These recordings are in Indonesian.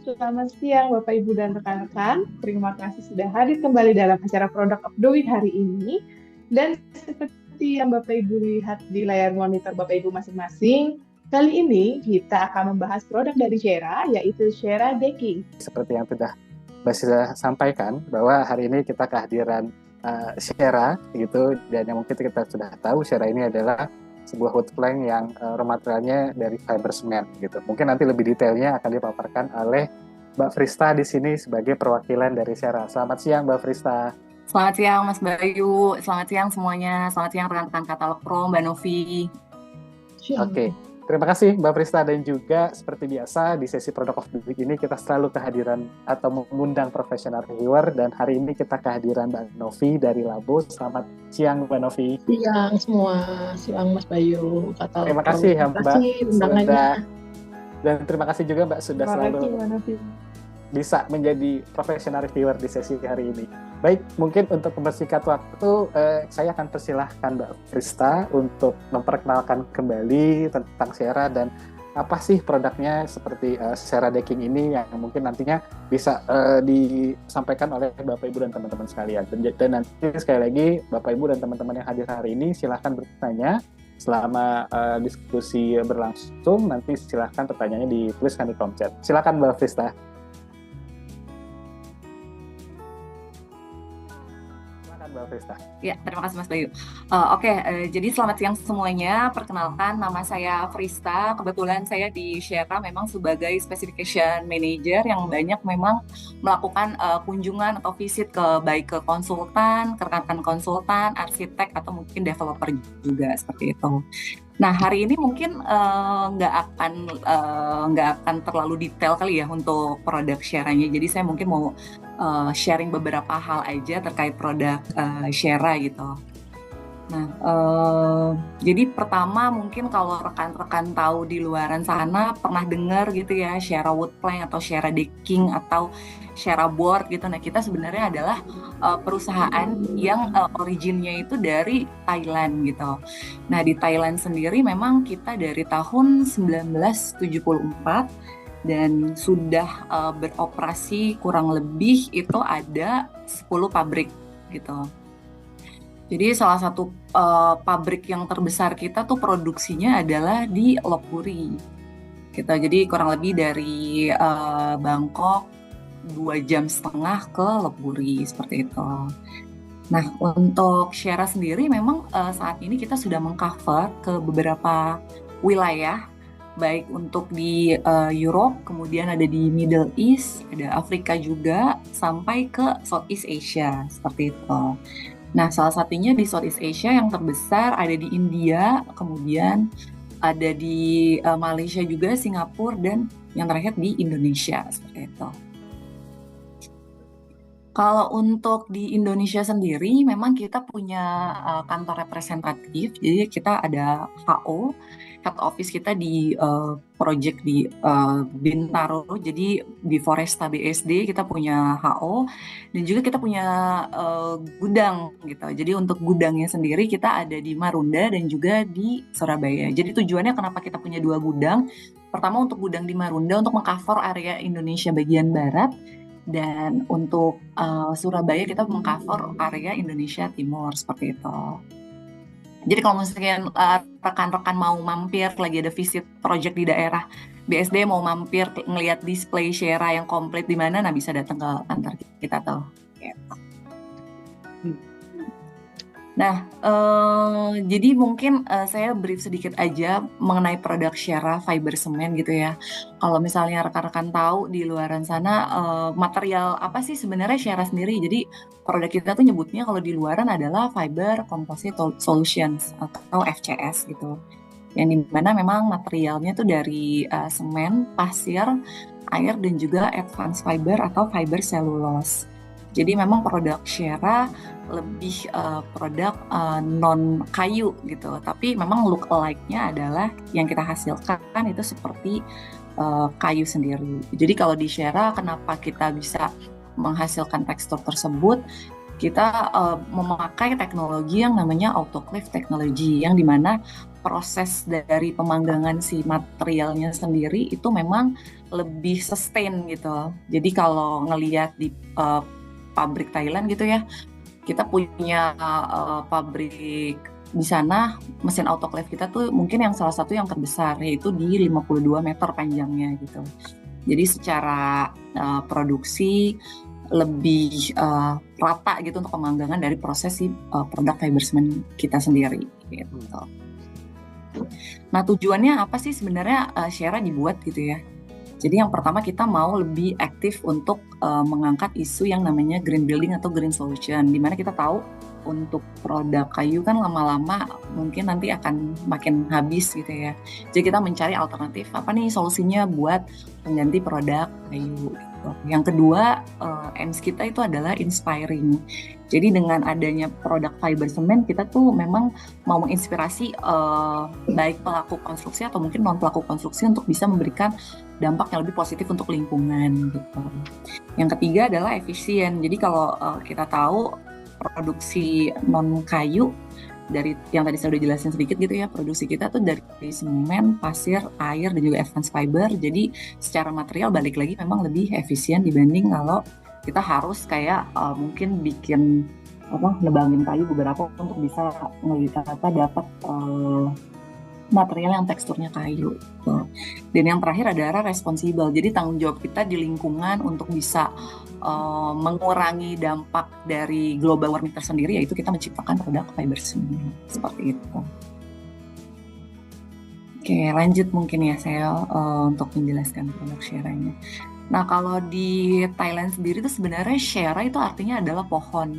Selamat siang Bapak Ibu dan rekan-rekan. Terima kasih sudah hadir kembali dalam acara Product of the Week hari ini. Dan seperti yang Bapak Ibu lihat di layar monitor Bapak Ibu masing-masing, kali ini kita akan membahas produk dari Shera, yaitu Shera Decking. Seperti yang sudah Mbak Sisa sampaikan, bahwa hari ini kita kehadiran Shera, gitu, dan yang mungkin kita sudah tahu, Shera ini adalah sebuah wood plank yang raw materialnya dari fiber cement, gitu. Mungkin nanti lebih detailnya akan dipaparkan oleh Mbak Frista di sini sebagai perwakilan dari Shera. Selamat siang, Mbak Frista. Selamat siang Mas Bayu, selamat siang semuanya, selamat siang rekan-rekan Katalog Pro, Mbak Novi. Oke, terima kasih Mbak Frista, dan juga seperti biasa di sesi Product of the Week ini kita selalu kehadiran atau mengundang profesional reviewer, dan hari ini kita kehadiran Mbak Novi dari Labo. Selamat siang Mbak Novi. Siang semua, siang Mas Bayu, Katalog. Terima kasih ya Mbak. Terima kasih undangannya. Dan terima kasih juga Mbak sudah selalu bisa menjadi profesional reviewer di sesi hari ini. Baik, mungkin untuk mempersingkat waktu, saya akan persilahkan Mbak Frista untuk memperkenalkan kembali tentang Shera dan apa sih produknya seperti Shera Decking ini yang mungkin nantinya bisa disampaikan oleh Bapak Ibu dan teman-teman sekalian. Dan nanti sekali lagi Bapak Ibu dan teman-teman yang hadir hari ini silahkan bertanya selama diskusi berlangsung. Nanti silahkan pertanyaannya dituliskan di kolom chat. Silahkan Mbak Frista. Ya, terima kasih Mas Bayu. Jadi selamat siang semuanya. Perkenalkan, nama saya Frista. Kebetulan saya di Shera memang sebagai Specification Manager yang banyak memang melakukan kunjungan atau visit baik ke konsultan, ke rekan konsultan, arsitek, atau mungkin developer juga seperti itu. Nah, hari ini mungkin nggak akan terlalu detail kali ya untuk produk Shera-nya. Jadi saya mungkin mau sharing beberapa hal aja terkait produk Shera gitu. Nah, jadi pertama mungkin kalau rekan-rekan tahu di luaran sana pernah dengar gitu ya Shera wood plank atau Shera decking atau Shera board gitu. Nah, kita sebenarnya adalah perusahaan yang originnya itu dari Thailand gitu. Nah, di Thailand sendiri memang kita dari tahun 1974 dan sudah beroperasi kurang lebih itu ada 10 pabrik gitu. Jadi salah satu pabrik yang terbesar kita tuh produksinya adalah di Lopburi gitu. Jadi kurang lebih dari Bangkok 2,5 jam ke Lopburi seperti itu. Nah, untuk Shera sendiri memang saat ini kita sudah mengcover ke beberapa wilayah, baik untuk di Europe, kemudian ada di Middle East, ada Afrika juga, sampai ke Southeast Asia, seperti itu. Nah, salah satunya di Southeast Asia yang terbesar ada di India, kemudian ada di Malaysia juga, Singapura, dan yang terakhir di Indonesia, seperti itu. Kalau untuk di Indonesia sendiri, memang kita punya kantor representatif, jadi kita ada HO, head office kita di project di Bintaro, jadi di Foresta BSD kita punya HO, dan juga kita punya gudang gitu. Jadi untuk gudangnya sendiri kita ada di Marunda dan juga di Surabaya. Jadi tujuannya kenapa kita punya 2 gudang? Pertama untuk gudang di Marunda untuk mengcover area Indonesia bagian barat, dan untuk Surabaya kita mengcover area Indonesia Timur seperti itu. Jadi kalau misalnya rekan-rekan mau mampir lagi ada visit project di daerah BSD, mau mampir ngelihat display Shera yang komplit di mana, nah bisa datang ke kantor kita tuh. Gitu. Nah, jadi mungkin saya brief sedikit aja mengenai produk Shera fiber cement gitu ya. Kalau misalnya rekan-rekan tahu di luaran sana material apa sih sebenarnya Shera sendiri. Jadi produk kita tuh nyebutnya kalau di luaran adalah Fiber Composite Solutions atau FCS gitu. Yang dimana memang materialnya tuh dari semen, pasir, air, dan juga advanced fiber atau fiber cellulose. Jadi memang produk Shera lebih produk non kayu gitu, tapi memang look alike-nya adalah yang kita hasilkan itu seperti kayu sendiri. Jadi kalau di Shera kenapa kita bisa menghasilkan tekstur tersebut? kita memakai teknologi yang namanya autoclave technology, yang dimana proses dari pemanggangan si materialnya sendiri itu memang lebih sustain gitu. Jadi kalau ngelihat di pabrik Thailand gitu ya, kita punya pabrik di sana, mesin autoclave kita tuh mungkin yang salah satu yang terbesar, yaitu di 52 meter panjangnya gitu. Jadi secara produksi lebih rata gitu untuk pemanggangan dari proses si produk fiber cement kita sendiri gitu. Nah, tujuannya apa sih sebenarnya Shera dibuat gitu ya? Jadi yang pertama kita mau lebih aktif untuk mengangkat isu yang namanya green building atau green solution, di mana kita tahu untuk produk kayu kan lama-lama mungkin nanti akan makin habis gitu ya. Jadi kita mencari alternatif apa nih solusinya buat mengganti produk kayu gitu. Yang kedua, aims kita itu adalah inspiring. Jadi dengan adanya produk fiber cement, kita tuh memang mau menginspirasi baik pelaku konstruksi atau mungkin non pelaku konstruksi untuk bisa memberikan dampak yang lebih positif untuk lingkungan gitu. Yang ketiga adalah efisien. Jadi kalau kita tahu produksi non kayu dari yang tadi saya udah jelasin sedikit gitu ya, produksi kita tuh dari semen, pasir, air, dan juga advanced fiber. Jadi secara material balik lagi memang lebih efisien dibanding kalau kita harus kayak mungkin bikin nebangin kayu beberapa untuk bisa dapat material yang teksturnya kayu. Dan yang terakhir adalah responsible. Jadi tanggung jawab kita di lingkungan untuk bisa mengurangi dampak dari global warming tersendiri, yaitu kita menciptakan produk fiber cement seperti itu. Oke, lanjut mungkin ya saya untuk menjelaskan produk Shera-nya. Nah, kalau di Thailand sendiri itu sebenarnya Shera itu artinya adalah pohon.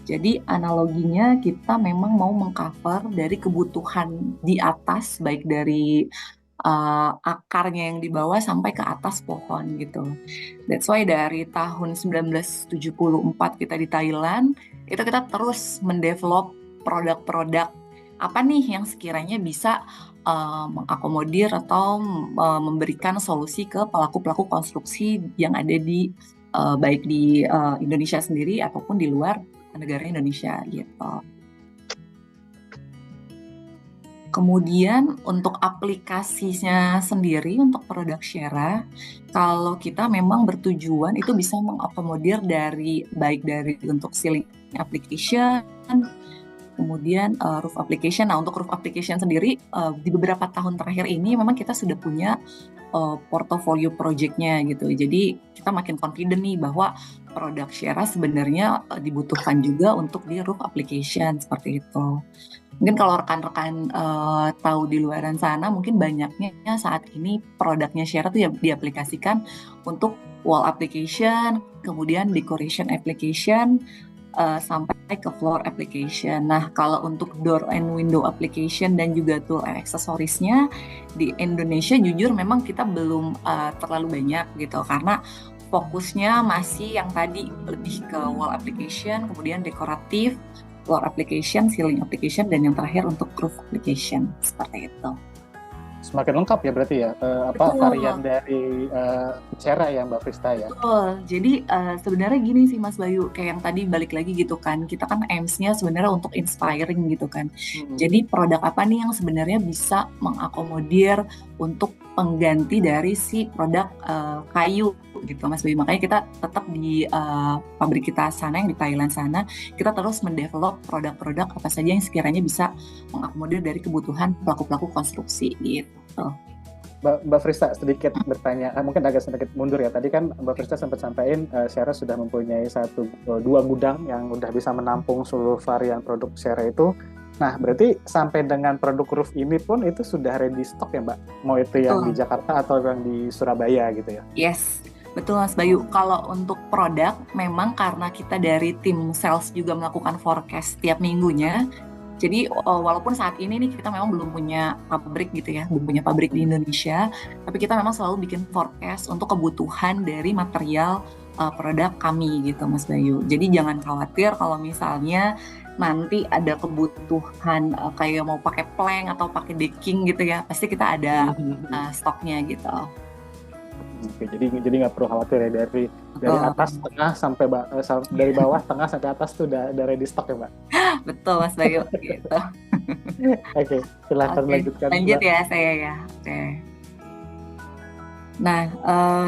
Jadi analoginya kita memang mau mengcover dari kebutuhan di atas, baik dari akarnya yang di bawah sampai ke atas pohon gitu. That's why dari tahun 1974 kita di Thailand, itu kita terus mendevelop produk-produk apa nih yang sekiranya bisa mengakomodir atau memberikan solusi ke pelaku-pelaku konstruksi yang ada di baik di Indonesia sendiri ataupun di luar negara Indonesia gitu. Kemudian untuk aplikasinya sendiri untuk produk Shera, kalau kita memang bertujuan itu bisa mengakomodir dari baik dari untuk ceiling application, kemudian roof application. Nah, untuk roof application sendiri di beberapa tahun terakhir ini memang kita sudah punya portofolio project-nya gitu. Jadi kita makin confident nih bahwa produk Shera sebenarnya dibutuhkan juga untuk di roof application seperti itu. Mungkin kalau rekan-rekan tahu di luaran sana, mungkin banyaknya saat ini produknya Shera tuh ya diaplikasikan untuk wall application, kemudian decoration application, sampai ke floor application. Nah, kalau untuk door and window application dan juga tool and accessories-nya di Indonesia jujur memang kita belum terlalu banyak gitu, karena fokusnya masih yang tadi lebih ke wall application, kemudian dekoratif, floor application, ceiling application, dan yang terakhir untuk roof application seperti itu. Semakin lengkap ya berarti ya varian dari Shera ya Mbak Frista ya. Betul. Jadi sebenarnya gini sih Mas Bayu, kayak yang tadi balik lagi gitu kan, kita kan aims-nya sebenarnya untuk inspiring gitu kan. Jadi produk apa nih yang sebenarnya bisa mengakomodir untuk pengganti dari si produk kayu gitu Mas Bayu. Makanya kita tetap di pabrik kita sana yang di Thailand sana, kita terus mendevelop produk-produk apa saja yang sekiranya bisa mengakomodir dari kebutuhan pelaku-pelaku konstruksi gitu. Mbak Frista sedikit bertanya, mungkin agak sedikit mundur ya. Tadi kan Mbak Frista sempat sampaikan Shera sudah mempunyai 2 gudang yang udah bisa menampung seluruh varian produk Shera itu. Nah, berarti sampai dengan produk roof ini pun itu sudah ready stock ya Mbak? Mau itu yang di Jakarta atau yang di Surabaya gitu ya? Yes, betul Mas Bayu. Kalau untuk produk, memang karena kita dari tim sales juga melakukan forecast tiap minggunya. Jadi walaupun saat ini nih kita memang belum punya pabrik gitu ya, belum punya pabrik di Indonesia, tapi kita memang selalu bikin forecast untuk kebutuhan dari material produk kami gitu Mas Bayu. Jadi jangan khawatir kalau misalnya nanti ada kebutuhan kayak mau pakai plank atau pakai decking gitu ya, pasti kita ada stoknya gitu. Oke, jadi nggak perlu khawatir ya dari atas tengah sampai dari bawah tengah sampai atas tuh udah ready stock ya Mbak. Betul Mas Bayu gitu. Oke, silahkan lanjutkan. Lanjut ya saya ya. Oke. Nah,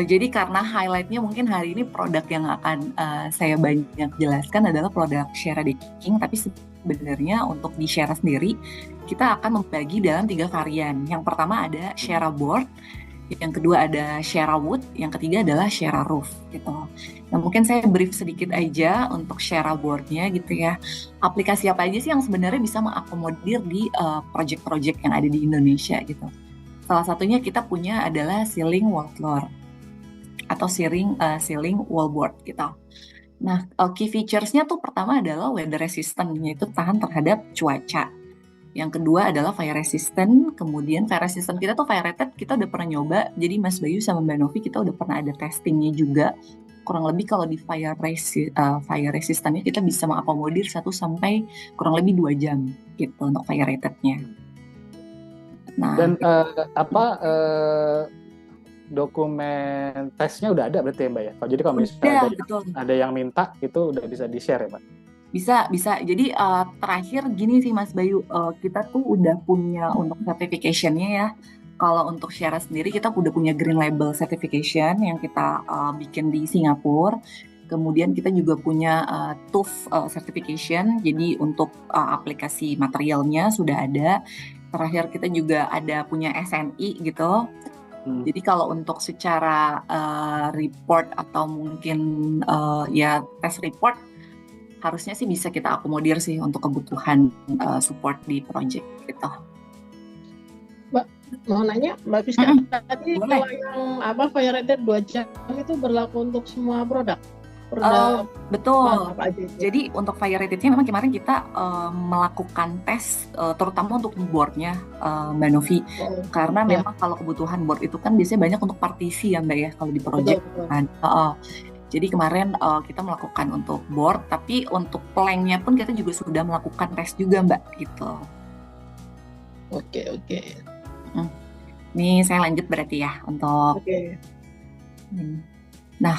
jadi karena highlightnya mungkin hari ini produk yang akan saya banyak jelaskan adalah produk Shera Decking, tapi sebenarnya untuk di Shera sendiri kita akan membagi dalam 3 varian. Yang pertama ada Shera Board, yang kedua ada Shera Wood, yang ketiga adalah Shera Roof gitu. Nah mungkin saya brief sedikit aja untuk Shera Board-nya gitu ya. Aplikasi apa aja sih yang sebenarnya bisa mengakomodir di project-project yang ada di Indonesia gitu. Salah satunya kita punya adalah ceiling wall floor atau ceiling wall board gitu. Nah, key features-nya tuh pertama adalah weather resistant, yaitu tahan terhadap cuaca. Yang kedua adalah fire resistant, kemudian fire resistant kita tuh fire rated, kita udah pernah nyoba, jadi Mas Bayu sama Mbak Novi kita udah pernah ada testingnya juga. Kurang lebih kalau di fire resistantnya kita bisa mengakomodir 1 sampai kurang lebih 2 jam gitu untuk fire rated-nya. Nah, dan dokumen tesnya udah ada berarti ya Mbak ya? Jadi kalau misalnya ada yang minta itu udah bisa di-share ya Mbak? Bisa. Jadi terakhir gini sih Mas Bayu, kita tuh udah punya untuk certification-nya ya. Kalau untuk Shera sendiri kita udah punya Green Label Certification yang kita bikin di Singapura. Kemudian kita juga punya TÜV Certification, jadi untuk aplikasi materialnya sudah ada. Terakhir kita juga ada punya SNI gitu. Jadi kalau untuk secara report atau mungkin ya test report harusnya sih bisa kita akomodir sih untuk kebutuhan support di project gitu. Mbak mau nanya Mbak Fiska, tadi kalau yang fire rated 2 jam itu berlaku untuk semua produk? Betul. Jadi untuk fire rated-nya memang kemarin kita melakukan tes terutama untuk board-nya Mbak Novi. Karena memang kalau kebutuhan board itu kan biasanya banyak untuk partisi ya Mbak ya kalau di project kan. Jadi kemarin kita melakukan untuk board, tapi untuk plank-nya pun kita juga sudah melakukan tes juga Mbak gitu. Oke. Nih saya lanjut berarti ya untuk. Nah,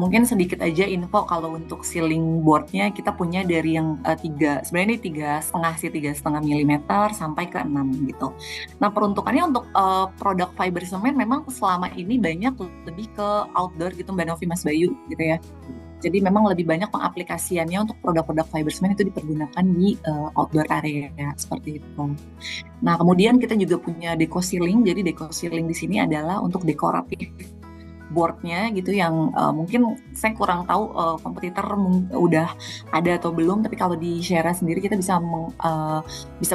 mungkin sedikit aja info kalau untuk ceiling board-nya kita punya dari yang 3, sebenarnya ini 3,5 mm sampai ke 6 gitu. Nah, peruntukannya untuk produk fiber cement memang selama ini banyak lebih ke outdoor gitu Mbak Novi Mas Bayu gitu ya. Jadi memang lebih banyak pengaplikasiannya untuk produk-produk fiber cement itu dipergunakan di outdoor area seperti itu. Nah, kemudian kita juga punya deco ceiling. Jadi deco ceiling di sini adalah untuk dekoratif boardnya gitu yang mungkin saya kurang tahu kompetitor udah ada atau belum, tapi kalau di Shera sendiri kita bisa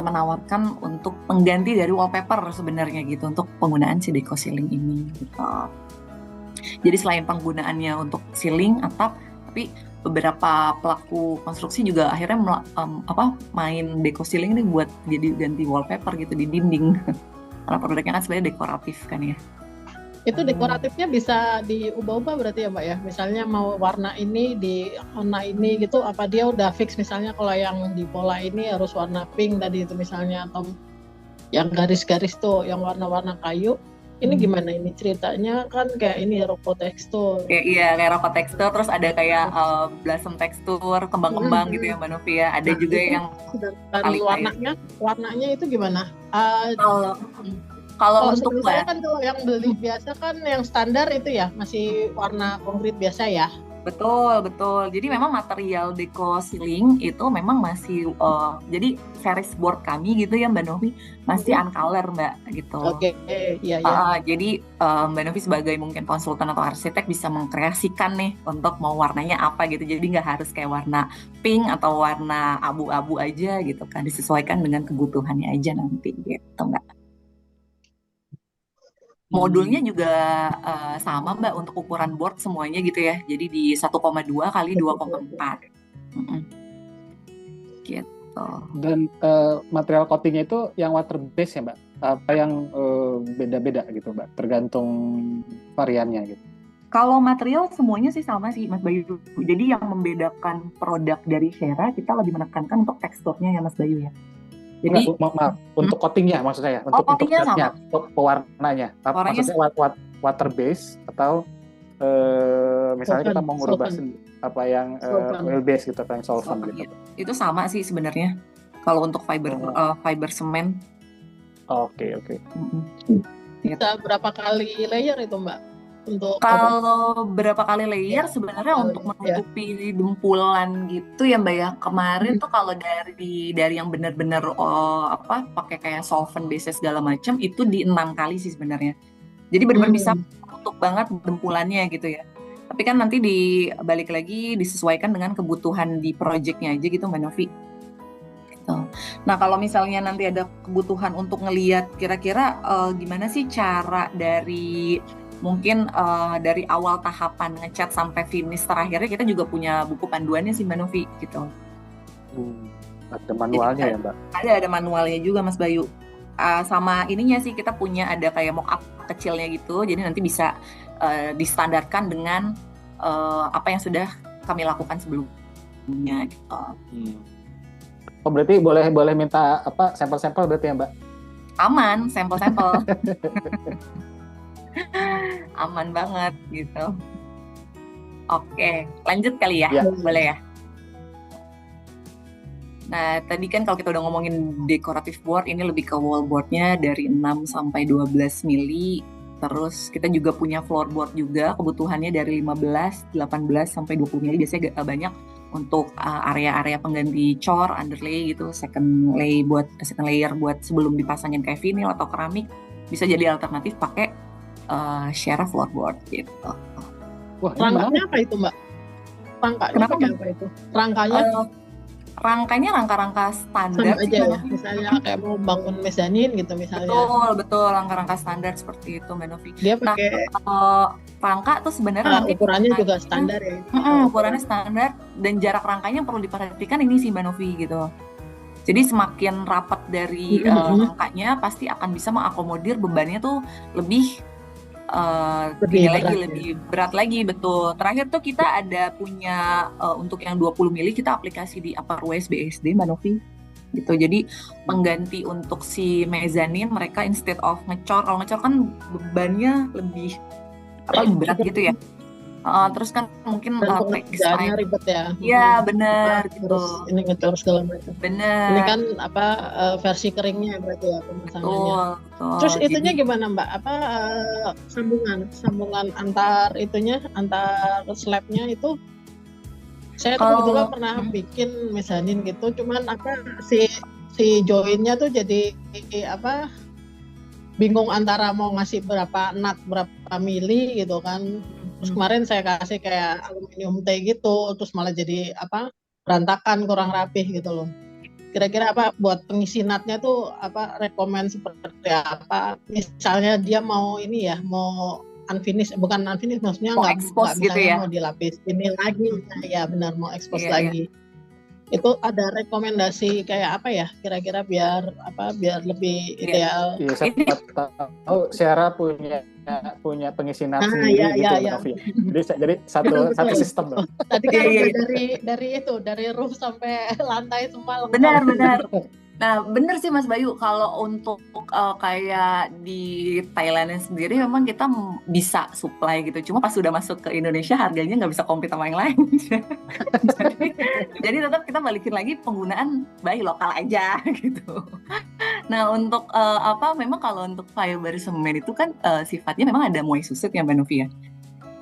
menawarkan untuk pengganti dari wallpaper sebenarnya gitu untuk penggunaan si deco ceiling ini gitu. Jadi selain penggunaannya untuk ceiling atap, tapi beberapa pelaku konstruksi juga akhirnya main deco ceiling ini buat jadi ganti wallpaper gitu di dinding karena produknya kan sebenarnya dekoratif kan ya. Itu dekoratifnya bisa diubah-ubah berarti ya Mbak ya? Misalnya mau warna ini di warna ini gitu, apa dia udah fix misalnya kalau yang di pola ini harus warna pink tadi itu misalnya, atau yang garis-garis tuh yang warna-warna kayu, ini gimana ini ceritanya kan kayak ini roko tekstur. Iya kayak roko tekstur, terus ada kayak blossom tekstur, kembang-kembang gitu ya Mbak Novi ya. Ada juga yang warnanya itu gimana? Kalau untuk saya kan kalau yang beli biasa kan yang standar itu ya masih warna konkret biasa ya. Betul. Jadi memang material deco ceiling itu memang masih jadi series board kami gitu ya Mbak Novi masih uncolor Mbak gitu. Oke. Iya. Jadi Mbak Novi sebagai mungkin konsultan atau arsitek bisa mengkreasikan nih untuk mau warnanya apa gitu. Jadi nggak harus kayak warna pink atau warna abu-abu aja gitu kan, disesuaikan dengan kebutuhannya aja nanti gitu Mbak. Modulnya juga sama Mbak untuk ukuran board semuanya gitu ya. Jadi di 1,2 kali 2,4. Gitu. Dan material coatingnya itu yang water base ya Mbak? Apa yang beda-beda gitu Mbak? Tergantung variannya gitu. Kalau material semuanya sih sama sih Mas Bayu. Jadi yang membedakan produk dari Shera kita lebih menekankan untuk teksturnya ya Mas Bayu ya. Jadi maaf, untuk coatingnya maksud saya, untuk catnya, pewarnanya. Maksudnya water base atau misalnya kita mau ngubah apa yang oil base gitu, apa yang solvent gitu. Itu sama sih sebenarnya kalau untuk fiber semen. Oke. Bisa berapa kali layer itu Mbak? Untuk kalau berapa kali layer sebenarnya untuk menutupi dempulan gitu ya Mbak ya. Kemarin tuh kalau dari yang benar-benar pakai kayak solvent base segala macam itu di 6 kali sih sebenarnya. Jadi benar-benar bisa menutup banget dempulannya gitu ya. Tapi kan nanti balik lagi disesuaikan dengan kebutuhan di projectnya aja gitu Mbak Novi. Nah kalau misalnya nanti ada kebutuhan untuk ngelihat kira-kira gimana sih cara dari mungkin dari awal tahapan ngecat sampai finish terakhirnya, kita juga punya buku panduannya sih Mbak Novi gitu. Ada manualnya. Jadi, ya Mbak? Ada manualnya juga Mas Bayu. Sama ininya sih kita punya ada kayak mock-up kecilnya gitu, jadi nanti bisa distandarkan dengan apa yang sudah kami lakukan sebelumnya gitu. Oh berarti boleh minta sampel-sampel berarti ya Mbak? Aman, sampel-sampel. Aman banget gitu. Oke, lanjut kali ya, boleh ya? Nah, tadi kan kalau kita udah ngomongin decorative board, ini lebih ke wall boardnya dari 6 sampai 12 mili. Terus kita juga punya floorboard juga, kebutuhannya dari 15, 18 sampai 20 mili, biasanya agak banyak untuk area-area pengganti cor, underlay gitu, second layer buat sebelum dipasangin kayak vinyl atau keramik, bisa jadi alternatif pakai Shera floorboard gitu. Wah, rangkanya apa itu Mbak? Rangkanya pakai apa itu? Rangkanya rangka-rangka standar sama aja ya, misalnya kayak mau bangun mezanin gitu misalnya. Betul, rangka-rangka standar seperti itu Mbak Novi. Dia pakai rangka tuh sebenarnya nanti ukurannya juga standar ya. Ukurannya standar dan jarak rangkanya perlu diperhatikan ini sih Mbak Novi gitu. Jadi semakin rapat dari rangkanya pasti akan bisa mengakomodir bebannya tuh lebih lebih berat lagi, betul. Terakhir tuh kita ada punya untuk yang 20 mili kita aplikasi di Upper West BSD Mbak Novi gitu. Jadi pengganti untuk si mezanin, mereka instead of ngecor, kalau ngecor kan bebannya lebih berat gitu ya. Terus kan mungkin kerjaannya ribet ya. Iya benar gitu. Terus ini ngecor segala macam. Benar. Ini kan versi keringnya berarti ya pemasangannya. Betul. Terus itunya gimana Mbak? Sambungan antar slabnya itu? Saya tuh kebetulan pernah bikin mezanin gitu, cuman si joinnya tuh jadi bingung antara mau ngasih berapa nut berapa mili gitu kan. Terus kemarin saya kasih kayak aluminium T gitu, terus malah jadi berantakan, kurang rapih gitu loh. Kira-kira buat pengisi nutnya tuh rekomend seperti apa? Misalnya dia mau mau bukan unfinished, maksudnya nggak expose gitu ya? Mau dilapis ini lagi, ya benar mau expose lagi. Itu ada rekomendasi kayak apa ya kira-kira biar lebih ideal? Iya, saya tahu Shera punya pengisi nut sendiri gitu. Jadi satu sistem loh. Tadi kan dari roof sampai lantai semua. Benar. Nah, benar sih Mas Bayu, kalau untuk kayak di Thailand sendiri memang kita bisa supply gitu. Cuma pas sudah masuk ke Indonesia harganya nggak bisa compete sama yang lain. jadi tetap kita balikin lagi penggunaan bayi lokal aja gitu. Nah, untuk memang kalau untuk fiber semen itu kan sifatnya memang ada moist susut ya Mbak Novi ya.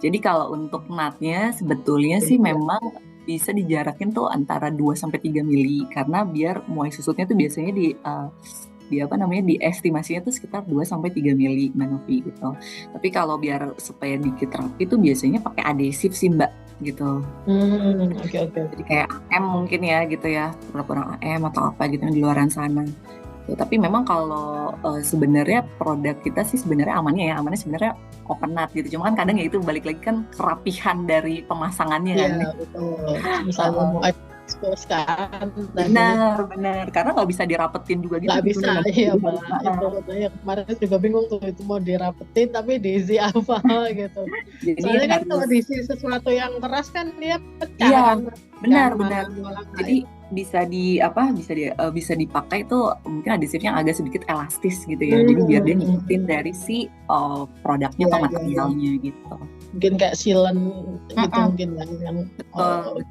Jadi kalau untuk nutnya sebetulnya sih memang bisa dijarakin tuh antara 2-3 mili, karena biar moist susutnya tuh biasanya diestimasinya tuh sekitar 2-3 mili Mbak Novi gitu. Tapi kalau biar supaya dikit rapi tuh biasanya pakai adhesif sih Mbak gitu. Oke. Jadi kayak AM mungkin ya gitu ya, pura-pura AM atau apa gitu di luaran sana. Tapi memang kalau sebenarnya produk kita sih sebenarnya amannya sebenarnya open nut gitu. Cuma kan kadang ya itu balik lagi kan kerapihan dari pemasangannya kan. Iya betul. Misalnya mau expose kan. Benar. Karena nggak bisa dirapetin juga gitu. Nggak bisa, iya Mbak. Itu katanya kemarin juga bingung tuh itu mau dirapetin tapi diisi apa gitu. Soalnya kan kalau diisi sesuatu yang keras kan dia pecah. Iya, benar. Jadi bisa dipakai tuh mungkin adhesifnya agak sedikit elastis gitu ya. Jadi biar dia ngikutin dari si produknya atau materialnya gitu. Mungkin kayak sealant gitu mungkin yang betul.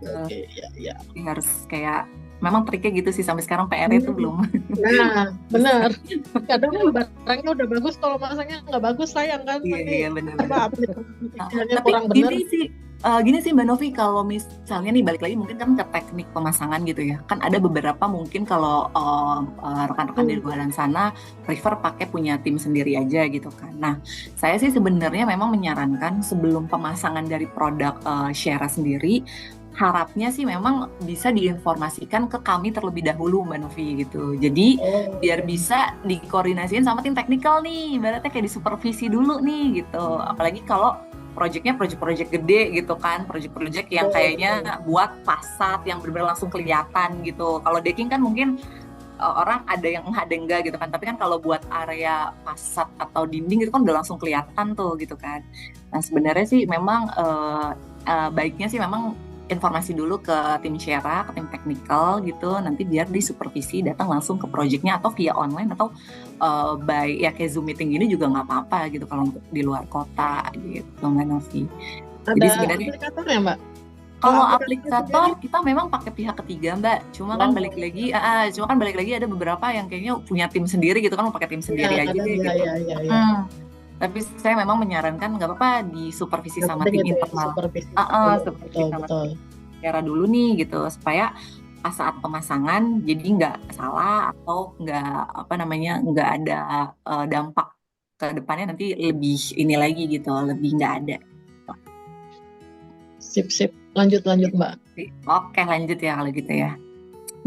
Ya. Harus kayak memang triknya gitu sih, sampai sekarang PR-nya itu belum. Nah, benar. Kadang barangnya udah bagus, kalau masaknya nggak bagus sayang kan. Iya, benar. Tapi kurang benar. Gini sih Mbak Novi, kalau misalnya nih balik lagi mungkin kan ke teknik pemasangan gitu ya. Kan ada beberapa mungkin kalau rekan-rekan di luar sana prefer pakai punya tim sendiri aja gitu kan. Nah, saya sih sebenarnya memang menyarankan sebelum pemasangan dari produk Shera sendiri, harapnya sih memang bisa diinformasikan ke kami terlebih dahulu Mbak Novi gitu. Jadi biar bisa dikoordinasiin sama tim teknikal nih, ibaratnya kayak disupervisi dulu nih gitu. Apalagi kalau proyeknya proyek gede gitu kan, proyek yang kayaknya buat fasad yang benar-benar langsung kelihatan gitu. Kalau decking kan mungkin orang ada yang enggak gitu kan, tapi kan kalau buat area fasad atau dinding itu kan udah langsung kelihatan tuh gitu kan. Nah sebenarnya sih memang baiknya sih memang informasi dulu ke tim Shera, ke tim teknikal gitu, nanti biar disupervisi datang langsung ke proyeknya atau via online atau kayak Zoom meeting gini juga nggak apa-apa gitu kalau untuk di luar kota gitu Mbak Novi. Jadi sebenarnya aplikator ya Mbak? Kalau aplikator kita memang pakai pihak ketiga Mbak, cuma kan balik lagi ada beberapa yang kayaknya punya tim sendiri gitu kan, mau pakai tim sendiri aja deh gitu. Tapi saya memang menyarankan nggak apa-apa disupervisi sama tim internal. Supervisi sama tim Shera dulu nih gitu, supaya pas saat pemasangan jadi nggak salah atau nggak ada dampak ke depannya nanti lebih ini lagi gitu, lebih nggak ada. Sip, lanjut Mbak. Oke, lanjut ya kalau gitu ya.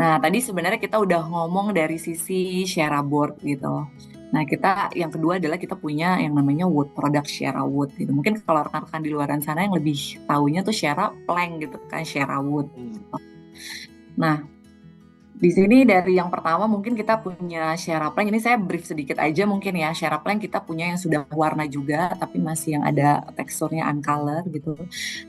Nah tadi sebenarnya kita udah ngomong dari sisi Shera board gitu. Nah kita yang kedua adalah kita punya yang namanya wood product Shera wood gitu. Mungkin kalau rekan-rekan di luaran sana yang lebih tahunya tuh Shera plank gitu kan, Shera wood. Nah di sini dari yang pertama mungkin kita punya Shera plank. Ini saya brief sedikit aja mungkin ya. Shera plank kita punya yang sudah warna juga, tapi masih yang ada teksturnya uncolor gitu.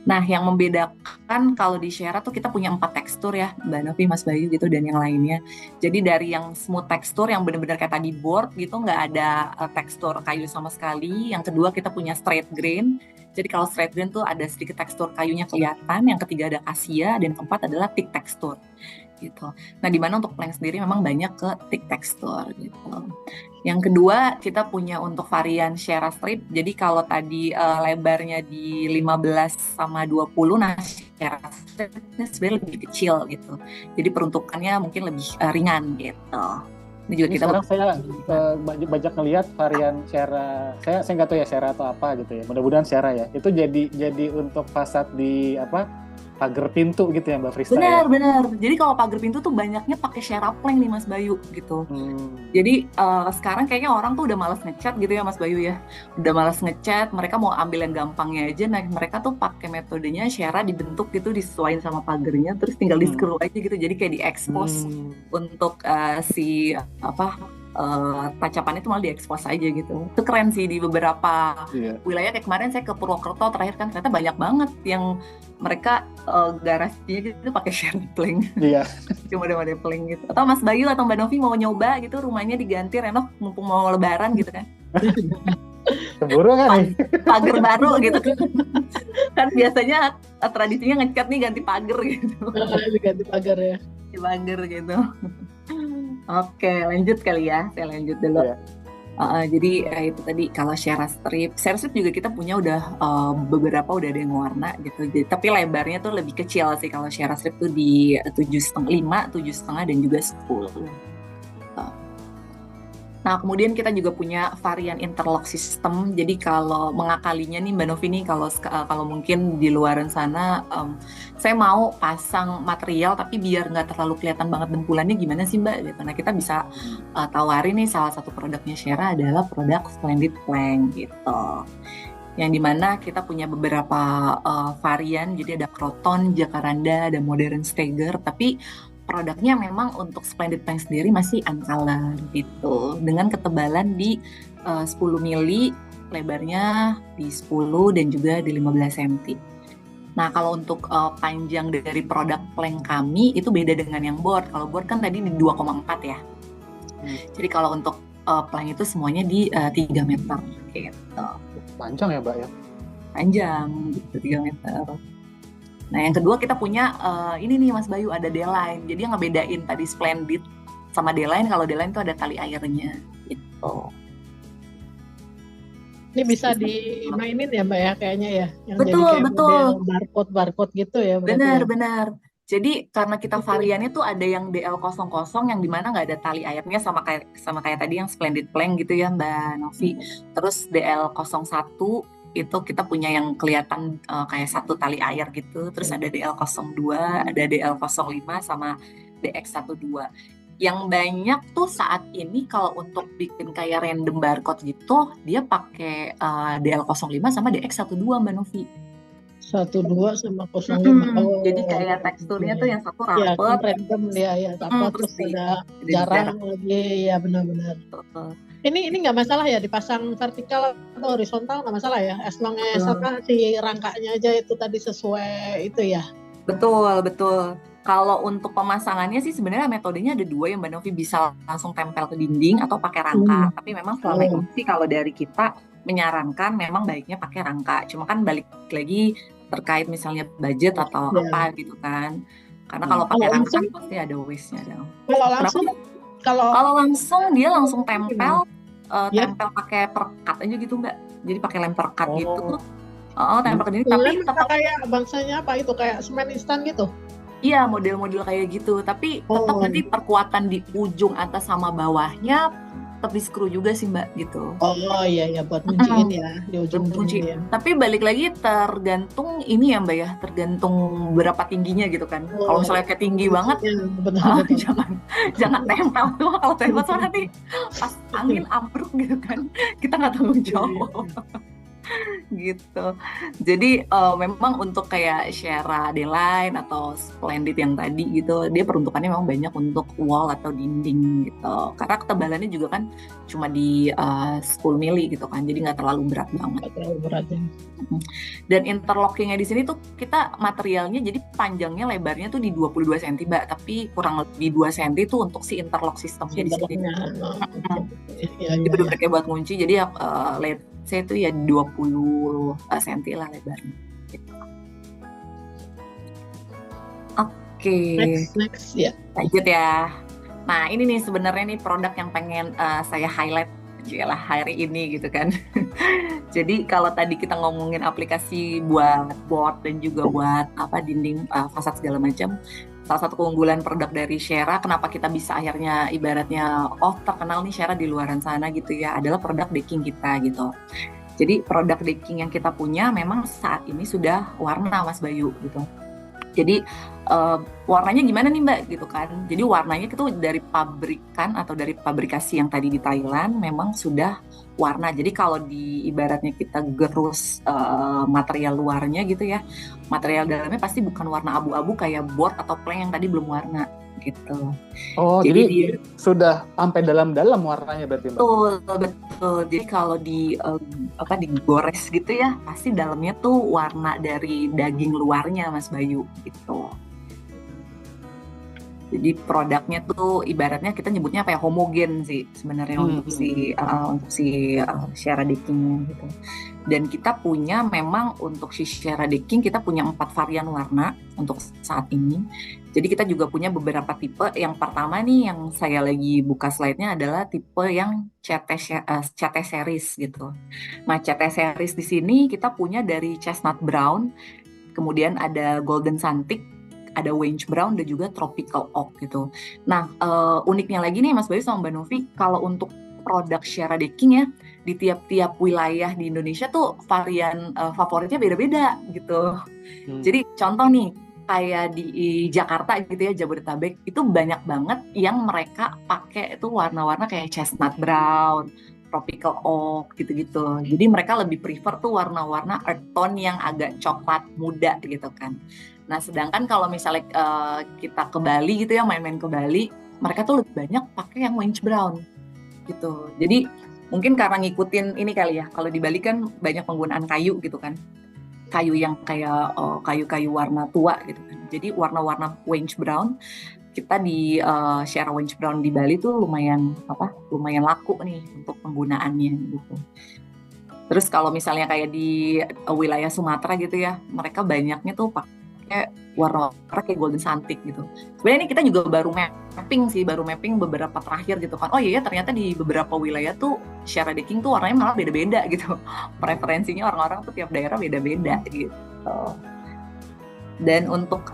Nah yang membedakan kalau di Shera tuh kita punya 4 tekstur ya Mbak Novi, Mas Bayu gitu dan yang lainnya. Jadi dari yang smooth tekstur yang benar-benar kayak tadi board gitu, nggak ada tekstur kayu sama sekali. Yang kedua kita punya straight grain. Jadi kalau straight grain tuh ada sedikit tekstur kayunya kelihatan. Yang ketiga ada cassia, dan keempat adalah thick tekstur gitu. Nah, di mana untuk plank sendiri memang banyak ke thick texture gitu. Yang kedua, kita punya untuk varian Shera strip. Jadi kalau tadi lebarnya di 15 sama 20, nah Shera stripnya sebenarnya lebih kecil gitu. Jadi peruntukannya mungkin lebih ringan gitu. Ini juga kita sekarang saya banyak ngelihat varian Shera. Saya nggak tahu ya Shera atau apa gitu ya. Mudah-mudahan Shera ya. Itu jadi untuk fasad di pagar pintu gitu ya Mbak Frista. Benar. Jadi kalau pagar pintu tuh banyaknya pakai Shera plank nih Mas Bayu gitu. Jadi sekarang kayaknya orang tuh udah malas ngecat gitu ya Mas Bayu ya. Udah malas ngecat, mereka mau ambil yang gampangnya aja. Nah mereka tuh pakai metodenya Shera dibentuk gitu, disesuaikan sama pagarnya, terus tinggal di screw aja gitu. Jadi kayak di-expose untuk tacapannya itu malah diekspos aja gitu. Itu keren sih di beberapa wilayah. Kayak kemarin saya ke Purwokerto terakhir kan, ternyata banyak banget yang mereka garasinya gitu pakai Shera plank. Iya. Cuma ada plank gitu. Atau Mas Bayu atau Mbak Novi mau nyoba gitu, rumahnya diganti renov mumpung mau lebaran gitu kan. Keburu kan? Pagar baru gitu kan biasanya tradisinya ngecat nih ganti pagar gitu. Ganti pagar ya. Ganti pagar gitu. Oke, lanjut kali ya. Saya lanjut dulu. Jadi itu tadi kalau Shera strip juga kita punya udah beberapa udah ada yang warna gitu. Jadi, tapi lebarnya tuh lebih kecil sih kalau Shera strip tuh di 7,5, 7,5 dan juga 10. Nah, kemudian kita juga punya varian interlock system. Jadi kalau mengakalinya nih Mbak Novi nih, kalau mungkin di luaran sana saya mau pasang material tapi biar nggak terlalu kelihatan banget dempulannya, gimana sih Mbak? Gitu. Nah, kita bisa tawarin nih salah satu produknya Shera adalah produk Splendid Plank gitu. Yang dimana kita punya beberapa varian, jadi ada Croton, Jacaranda, ada Modern Steger, tapi produknya memang untuk Splendid Plank sendiri masih uncolor gitu, dengan ketebalan di 10 mili, lebarnya di 10 dan juga di 15 cm. Nah, kalau untuk panjang dari produk plank kami itu beda dengan yang board. Kalau board kan tadi di 2,4 ya. Jadi kalau untuk plank itu semuanya di 3 meter gitu. Panjang ya, Mbak ya? Panjang gitu, 3 meter. Nah, yang kedua kita punya ini nih Mas Bayu, ada D-line. Jadi yang ngebedain tadi Splendid sama D-line, kalau D-line itu ada tali airnya gitu. Ini bisa dimainin ya Mbak ya kayaknya ya, yang betul, jadi kayak betul. model barcode gitu ya. Benar. Jadi karena kita variannya tuh ada yang DL00 yang dimana nggak ada tali airnya sama kayak tadi yang Splendid Plank gitu ya Mbak Novi. Terus DL01 itu kita punya yang kelihatan kayak satu tali air gitu. Terus ada DL02, ada DL05 sama DX12. Yang banyak tuh saat ini kalau untuk bikin kayak random barcode gitu, dia pakai DL05 sama DX12 Mbak Novi. 12 sama 05. Jadi kayak teksturnya tuh yang satu rapet. Ya, random ya, rapet terus ada jarang lagi, ya benar-benar. Ini nggak masalah ya dipasang vertikal atau horizontal, nggak masalah ya, as long as si rangkanya aja itu tadi sesuai itu ya. Betul. Kalau untuk pemasangannya sih sebenarnya metodenya ada 2 yang Mbak Novi bisa langsung tempel ke dinding atau pakai rangka. Tapi memang selama ini sih kalau dari kita menyarankan memang baiknya pakai rangka. Cuma kan balik lagi terkait misalnya budget atau apa gitu kan. Karena kalau pakai rangka pasti ada waste-nya dong. Kalau langsung dia langsung tempel pakai perekat aja gitu Mbak. Jadi pakai lem perekat gitu. Tempel ke dinding tapi tetap kayak bangsanya apa itu kayak semen instan gitu. Iya, model-model kayak gitu. Tapi tetap nanti perkuatan di ujung atas sama bawahnya tetap di screw juga sih Mbak gitu. Oh iya buat ngunciin ya di ujung ya. Tapi balik lagi tergantung ini ya Mbak ya, tergantung berapa tingginya gitu kan. Kalau misalnya kayak tinggi banget, jangan tempel tuh. Kalau tempel soalnya nanti pas angin ambruk gitu kan, kita nggak tanggung jawab. Gitu. Jadi memang untuk kayak Shera D-line atau Splendid yang tadi gitu, dia peruntukannya memang banyak untuk wall atau dinding gitu. Karena ketebalannya juga kan cuma di 10 mili gitu kan, jadi nggak terlalu berat banget. Dan interlockingnya di sini tuh kita materialnya jadi panjangnya lebarnya tuh di 22 cm Mbak, tapi kurang lebih 2 cm tuh untuk si interlock sistemnya di sini. Jadi bener-bener kayak buat kunci, jadi saya itu ya 20 cm lah lebarnya gitu. Oke. Next ya. Lanjut ya. Nah ini nih sebenarnya nih produk yang pengen saya highlight lah hari ini gitu kan. Jadi kalau tadi kita ngomongin aplikasi buat board dan juga buat dinding fasad segala macam, salah satu keunggulan produk dari Shera, kenapa kita bisa akhirnya ibaratnya terkenal nih Shera di luaran sana gitu ya, adalah produk decking kita gitu. Jadi produk decking yang kita punya memang saat ini sudah warna Mas Bayu gitu. Jadi warnanya gimana nih Mbak gitu kan. Jadi warnanya itu dari pabrikan atau dari pabrikasi yang tadi di Thailand memang sudah warna. Jadi kalau di ibaratnya kita gerus material luarnya gitu ya, material dalamnya pasti bukan warna abu-abu kayak board atau plank yang tadi belum warna gitu. Oh, jadi sudah sampai dalam-dalam warnanya berarti Mbak? Betul. Jadi kalau digores gitu ya, pasti dalamnya tuh warna dari daging luarnya Mas Bayu gitu. Jadi produknya tuh ibaratnya kita nyebutnya kayak homogen sih sebenarnya untuk si Shera decking gitu. Dan kita punya memang untuk si Shera decking kita punya 4 varian warna untuk saat ini. Jadi kita juga punya beberapa tipe. Yang pertama nih yang saya lagi buka slide-nya adalah tipe yang CT series gitu. Nah, CT series di sini kita punya dari chestnut brown, kemudian ada golden santik, ada Wenge brown dan juga tropical oak gitu. Nah, uniknya lagi nih Mas Bayu sama Mbak Novi, kalau untuk produk Shera decking ya, di tiap-tiap wilayah di Indonesia tuh varian favoritnya beda-beda gitu. Jadi contoh nih, kayak di Jakarta gitu ya, Jabodetabek, itu banyak banget yang mereka pakai itu warna-warna kayak chestnut brown, tropical oak gitu-gitu. Jadi mereka lebih prefer tuh warna-warna earth tone yang agak coklat muda gitu kan. Nah, sedangkan kalau misalnya kita ke Bali gitu ya, main-main ke Bali, mereka tuh lebih banyak pakai yang Wenge brown gitu. Jadi mungkin karena ngikutin ini kali ya, kalau di Bali kan banyak penggunaan kayu gitu kan. kayu yang kayak kayu-kayu warna tua gitu kan. Jadi warna-warna Wenge Brown kita di share Wenge Brown di Bali tuh lumayan laku nih untuk penggunaannya gitu. Terus kalau misalnya kayak di wilayah Sumatera gitu ya, mereka banyaknya tuh pakai warna-warna kayak golden santik gitu. Sebenarnya ini kita juga baru mapping beberapa terakhir gitu kan. Oh iya, ternyata di beberapa wilayah tuh share decking tuh warnanya malah beda-beda gitu. Preferensinya orang-orang tuh tiap daerah beda-beda gitu. Dan untuk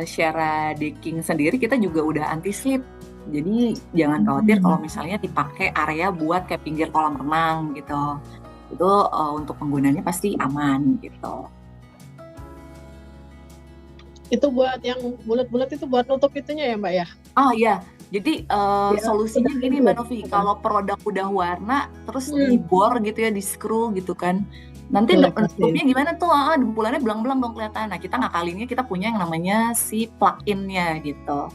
share decking sendiri kita juga udah anti slip. Jadi jangan khawatir kalau misalnya dipakai area buat kayak pinggir kolam renang gitu. Itu untuk penggunanya pasti aman gitu. Itu buat yang bulat-bulat itu buat nutup itunya ya Mbak ya? Oh iya, jadi solusinya gini Mbak Novi, kalau produk udah warna terus dibor gitu ya, di screw gitu kan, nanti nutupnya gimana tuh? Dempulannya belang-belang dong kelihatan. Nah kita ngakalinnya kita punya yang namanya si plug-in-nya gitu.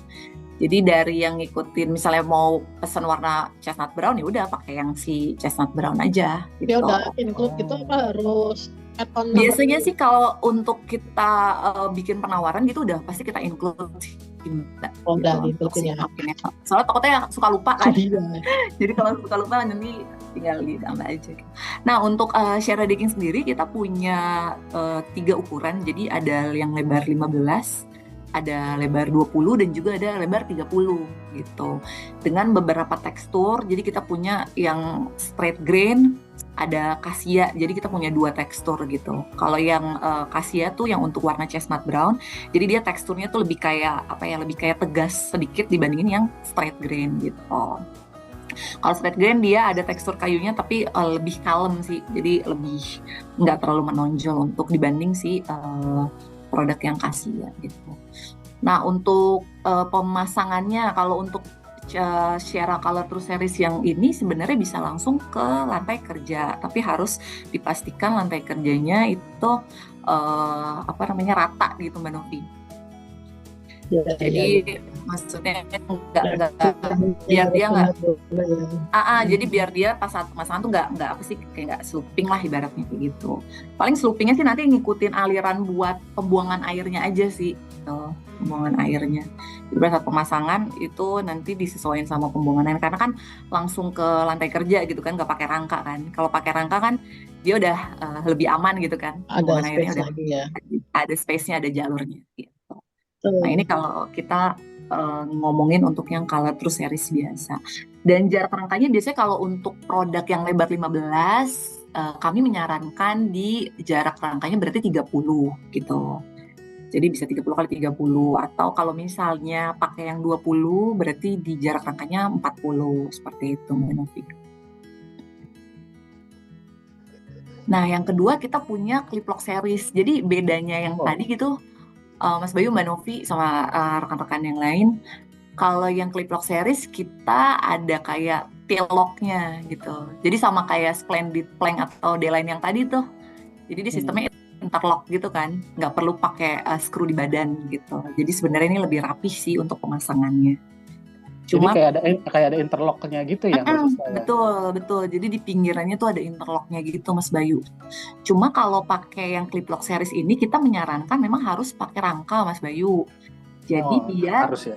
Jadi dari yang ngikutin misalnya mau pesan warna chestnut brown ya udah pakai yang si chestnut brown aja gitu. Ya udah include gitu apa harus add-on? Biasanya sih kalau untuk kita bikin penawaran gitu udah pasti kita include udah gitu ya. Soalnya takutnya suka lupa kan. Jadi kalau suka lupa nanti tinggal ditambah aja. Nah untuk share decking sendiri kita punya 3 ukuran. Jadi ada yang lebar 15, ada lebar 20 dan juga ada lebar 30 gitu. Dengan beberapa tekstur, jadi kita punya yang straight grain, ada cassia, jadi kita punya 2 tekstur gitu. Kalau yang cassia tuh yang untuk warna chestnut brown, jadi dia teksturnya tuh lebih kayak lebih kayak tegas sedikit dibandingin yang straight grain gitu. Kalau straight grain dia ada tekstur kayunya tapi lebih kalem sih, jadi lebih nggak terlalu menonjol untuk dibanding si produk yang cassia gitu. Nah untuk pemasangannya, kalau untuk Sierra Color True Series yang ini sebenarnya bisa langsung ke lantai kerja, tapi harus dipastikan lantai kerjanya itu rata gitu Mbak Novi. Jadi maksudnya nggak biar dia nggak jadi biar dia pas saat pemasangan tuh nggak kayak slooping lah ibaratnya kayak gitu. Paling sloopingnya sih nanti ngikutin aliran buat pembuangan airnya aja sih, pembuangan airnya. Jadi pada saat pemasangan itu nanti disesuaikan sama pembuangan air, karena kan langsung ke lantai kerja gitu kan, nggak pakai rangka kan. Kalau pakai rangka kan dia udah lebih aman gitu kan, pembuangan airnya udah ada space-nya, ada jalurnya gitu. Nah ini kalau kita ngomongin untuk yang Color True Series biasa. Dan jarak rangkanya biasanya kalau untuk produk yang lebar 15, kami menyarankan di jarak rangkanya berarti 30 gitu. Jadi bisa 30 kali 30, atau kalau misalnya pakai yang 20 berarti di jarak rangkanya 40, seperti itu Mbak Novi. Nah yang kedua kita punya clip lock series. Jadi bedanya yang tadi gitu, Mas Bayu, Mbak Novi, sama rekan-rekan yang lain, kalau yang clip lock series kita ada kayak tail lock-nya gitu. Jadi sama kayak splendid plank atau D-line yang tadi tuh. Jadi di sistemnya interlock gitu kan, nggak perlu pakai screw di badan gitu. Jadi sebenarnya ini lebih rapih sih untuk pemasangannya. Cuma jadi kayak ada interlock-nya gitu ya? Betul. Jadi di pinggirannya tuh ada interlock-nya gitu Mas Bayu. Cuma kalau pakai yang clip lock series ini kita menyarankan memang harus pakai rangka Mas Bayu. Jadi harus ya?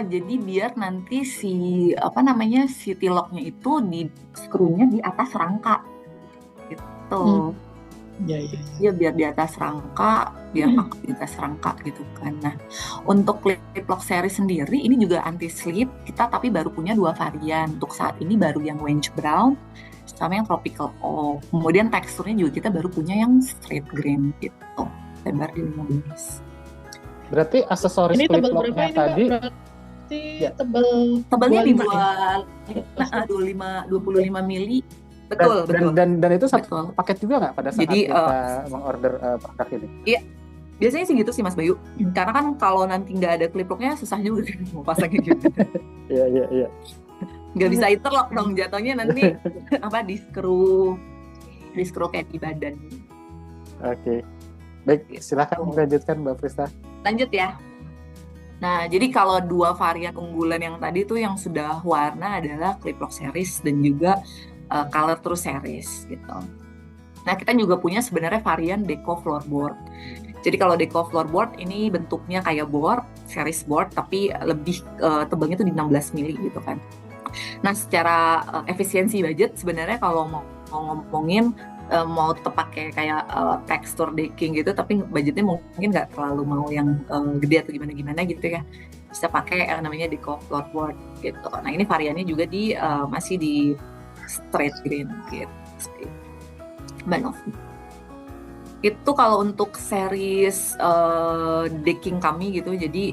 Jadi biar nanti si tail lock-nya itu di screw-nya di atas rangka gitu. Ya biar di atas rangka, biar pakai di atas rangka gitu kan. Nah untuk clip lock series sendiri ini juga anti slip kita, tapi baru punya 2 varian untuk saat ini, baru yang Wenge Brown sama yang Tropical Oak. Kemudian teksturnya juga kita baru punya yang straight grain gitu, lebar di 15. Berarti aksesoris clip lock-nya tadi tebalnya di 25 mili. Betul. Dan itu satu paket juga nggak pada saat kita mengorder produk ini? Iya, biasanya sih gitu sih Mas Bayu. Karena kan kalau nanti nggak ada clip lock-nya susah juga kan mau pasangnya gitu. Iya. Nggak bisa interlock dong, jatuhnya nanti di screw kayak di badan. Oke. Baik, silakan melanjutkan Mbak Frista. Lanjut ya. Nah, jadi kalau 2 varian unggulan yang tadi tuh yang sudah warna adalah clip lock series dan juga Color True Series gitu. Nah, kita juga punya sebenarnya varian deco floorboard. Jadi kalau deco floorboard ini bentuknya kayak board, series board, tapi lebih tebalnya tuh di 16 mili gitu kan. Nah, secara efisiensi budget sebenarnya kalau mau ngomongin mau tetap pakai kayak tekstur decking gitu, tapi budgetnya mungkin nggak terlalu mau yang gede atau gimana-gimana gitu ya. Bisa pakai namanya deco floorboard gitu. Nah, ini variannya juga di masih di straight green gitu. Mbak Novi. Itu kalau untuk series decking kami gitu, jadi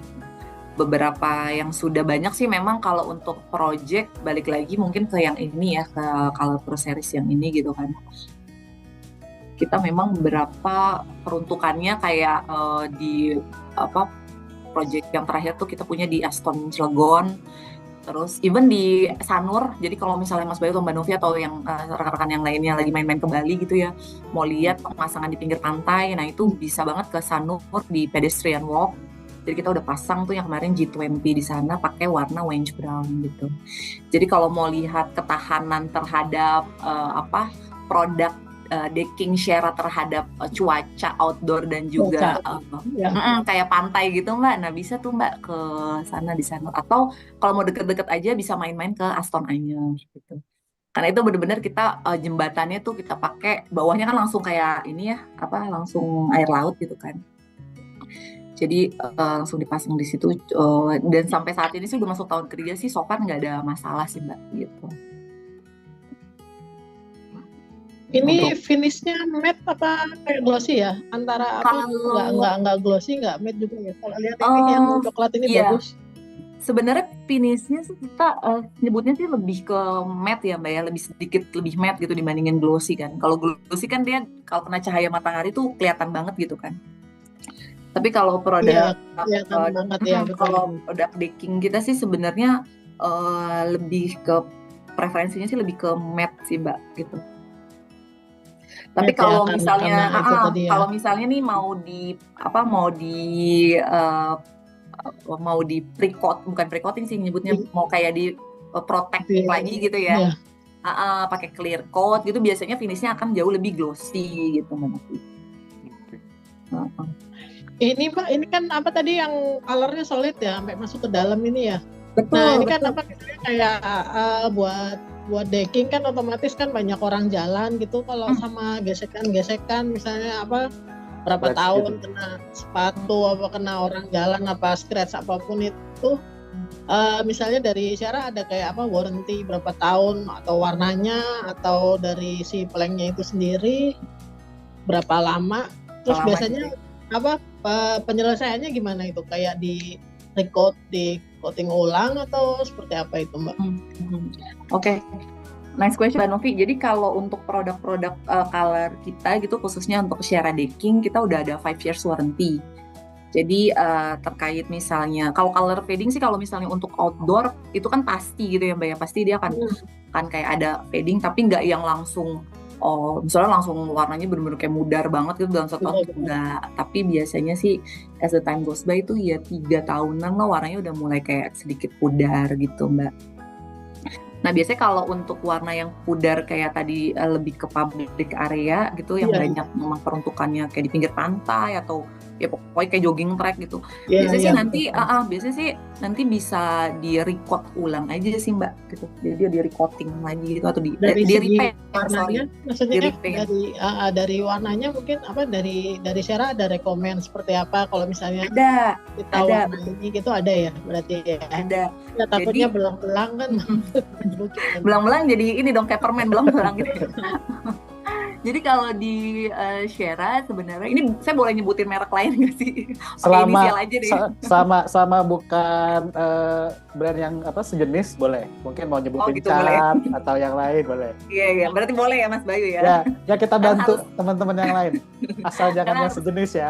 beberapa yang sudah banyak sih memang kalau untuk project balik lagi mungkin ke yang ini ya, ke Color Pro series yang ini gitu kan. Kita memang beberapa peruntukannya kayak di project yang terakhir tuh kita punya di Aston Cilegon. Terus even di Sanur, jadi kalau misalnya Mas Bayu atau Mbak Novi atau yang rekan-rekan yang lainnya lagi main-main ke Bali gitu ya, mau lihat pemasangan di pinggir pantai, nah itu bisa banget ke Sanur di pedestrian walk. Jadi kita udah pasang tuh yang kemarin G20 di sana pakai warna orange brown gitu. Jadi kalau mau lihat ketahanan terhadap produk decking Shera terhadap cuaca outdoor dan juga kayak pantai gitu Mbak. Nah bisa tuh Mbak ke sana di sana. Atau kalau mau deket-deket aja bisa main-main ke Aston Anyar gitu. Karena itu benar-benar kita jembatannya tuh kita pakai, bawahnya kan langsung kayak ini ya, langsung air laut gitu kan. Jadi langsung dipasang di situ dan sampai saat ini sih udah masuk tahun ketiga sih, so far nggak ada masalah sih Mbak gitu. Ini finishnya matte apa kayak glossy ya? Antara nggak glossy, nggak matte juga ya? Kalau lihat ini yang coklat ini bagus. Sebenarnya finishnya sih kita nyebutnya sih lebih ke matte ya Mbak ya, lebih matte gitu dibandingin glossy kan. Kalau glossy kan dia kalau kena cahaya matahari tuh kelihatan banget gitu kan. Tapi kalau produk kalau produk decking kita sih sebenarnya lebih ke preferensinya sih lebih ke matte sih Mbak gitu. Tapi kalau misalnya kalau misalnya nih mau di pre-coat, bukan pre-coating sih nyebutnya, mau kayak di protect lagi gitu ya. Pakai clear coat gitu biasanya finishnya akan jauh lebih glossy gitu Mbak. Ini Mbak, ini kan apa tadi yang colornya solid ya sampai masuk ke dalam ini ya. Betul. Nah ini kan apa kayak buat decking kan otomatis kan banyak orang jalan gitu, kalau sama gesekan misalnya berapa tahun kena sepatu apa kena orang jalan apa scratch apapun itu, misalnya dari Shera ada kayak warranty berapa tahun atau warnanya atau dari si planknya itu sendiri berapa lama, terus biasanya penyelesaiannya gimana itu, kayak di coating ulang atau seperti apa itu Mbak? Oke. Nice question Mbak Novi. Jadi kalau untuk produk-produk color kita gitu, khususnya untuk Shera decking, kita udah ada 5 years warranty. Jadi terkait misalnya kalau color fading sih, kalau misalnya untuk outdoor itu kan pasti gitu ya Mbak ya, pasti dia akan kayak ada fading, tapi nggak yang langsung misalnya langsung warnanya benar-benar kayak mudar banget gitu dalam 1 tahun, enggak. Tapi biasanya sih as the time goes by itu ya 3 tahunan lah warnanya udah mulai kayak sedikit pudar gitu Mbak. Nah biasanya kalau untuk warna yang pudar kayak tadi lebih ke public area gitu, yang banyak memang peruntukannya kayak di pinggir pantai atau ya pokoknya kayak jogging track gitu. Biasanya sih nanti bisa di recoat ulang aja sih Mbak gitu. Jadi di recoating lagi gitu atau di repaint. Warnanya maksudnya dari warnanya mungkin dari Shera ada rekomend seperti apa kalau misalnya kita warna ini gitu, ada ya berarti ya. Ada. Ya, takutnya belang-belang kan. Belang-belang jadi ini dong kayak permen belang-belang gitu. Jadi kalau di Shera sebenarnya ini saya boleh nyebutin merek lain nggak sih? Selama aja deh. sama bukan brand yang sejenis boleh. Mungkin mau nyebutin gitu, Cat atau yang lain boleh. Iya, berarti boleh ya Mas Bayu ya. Ya kita bantu teman-teman yang lain. Asal jangan yang sejenis ya.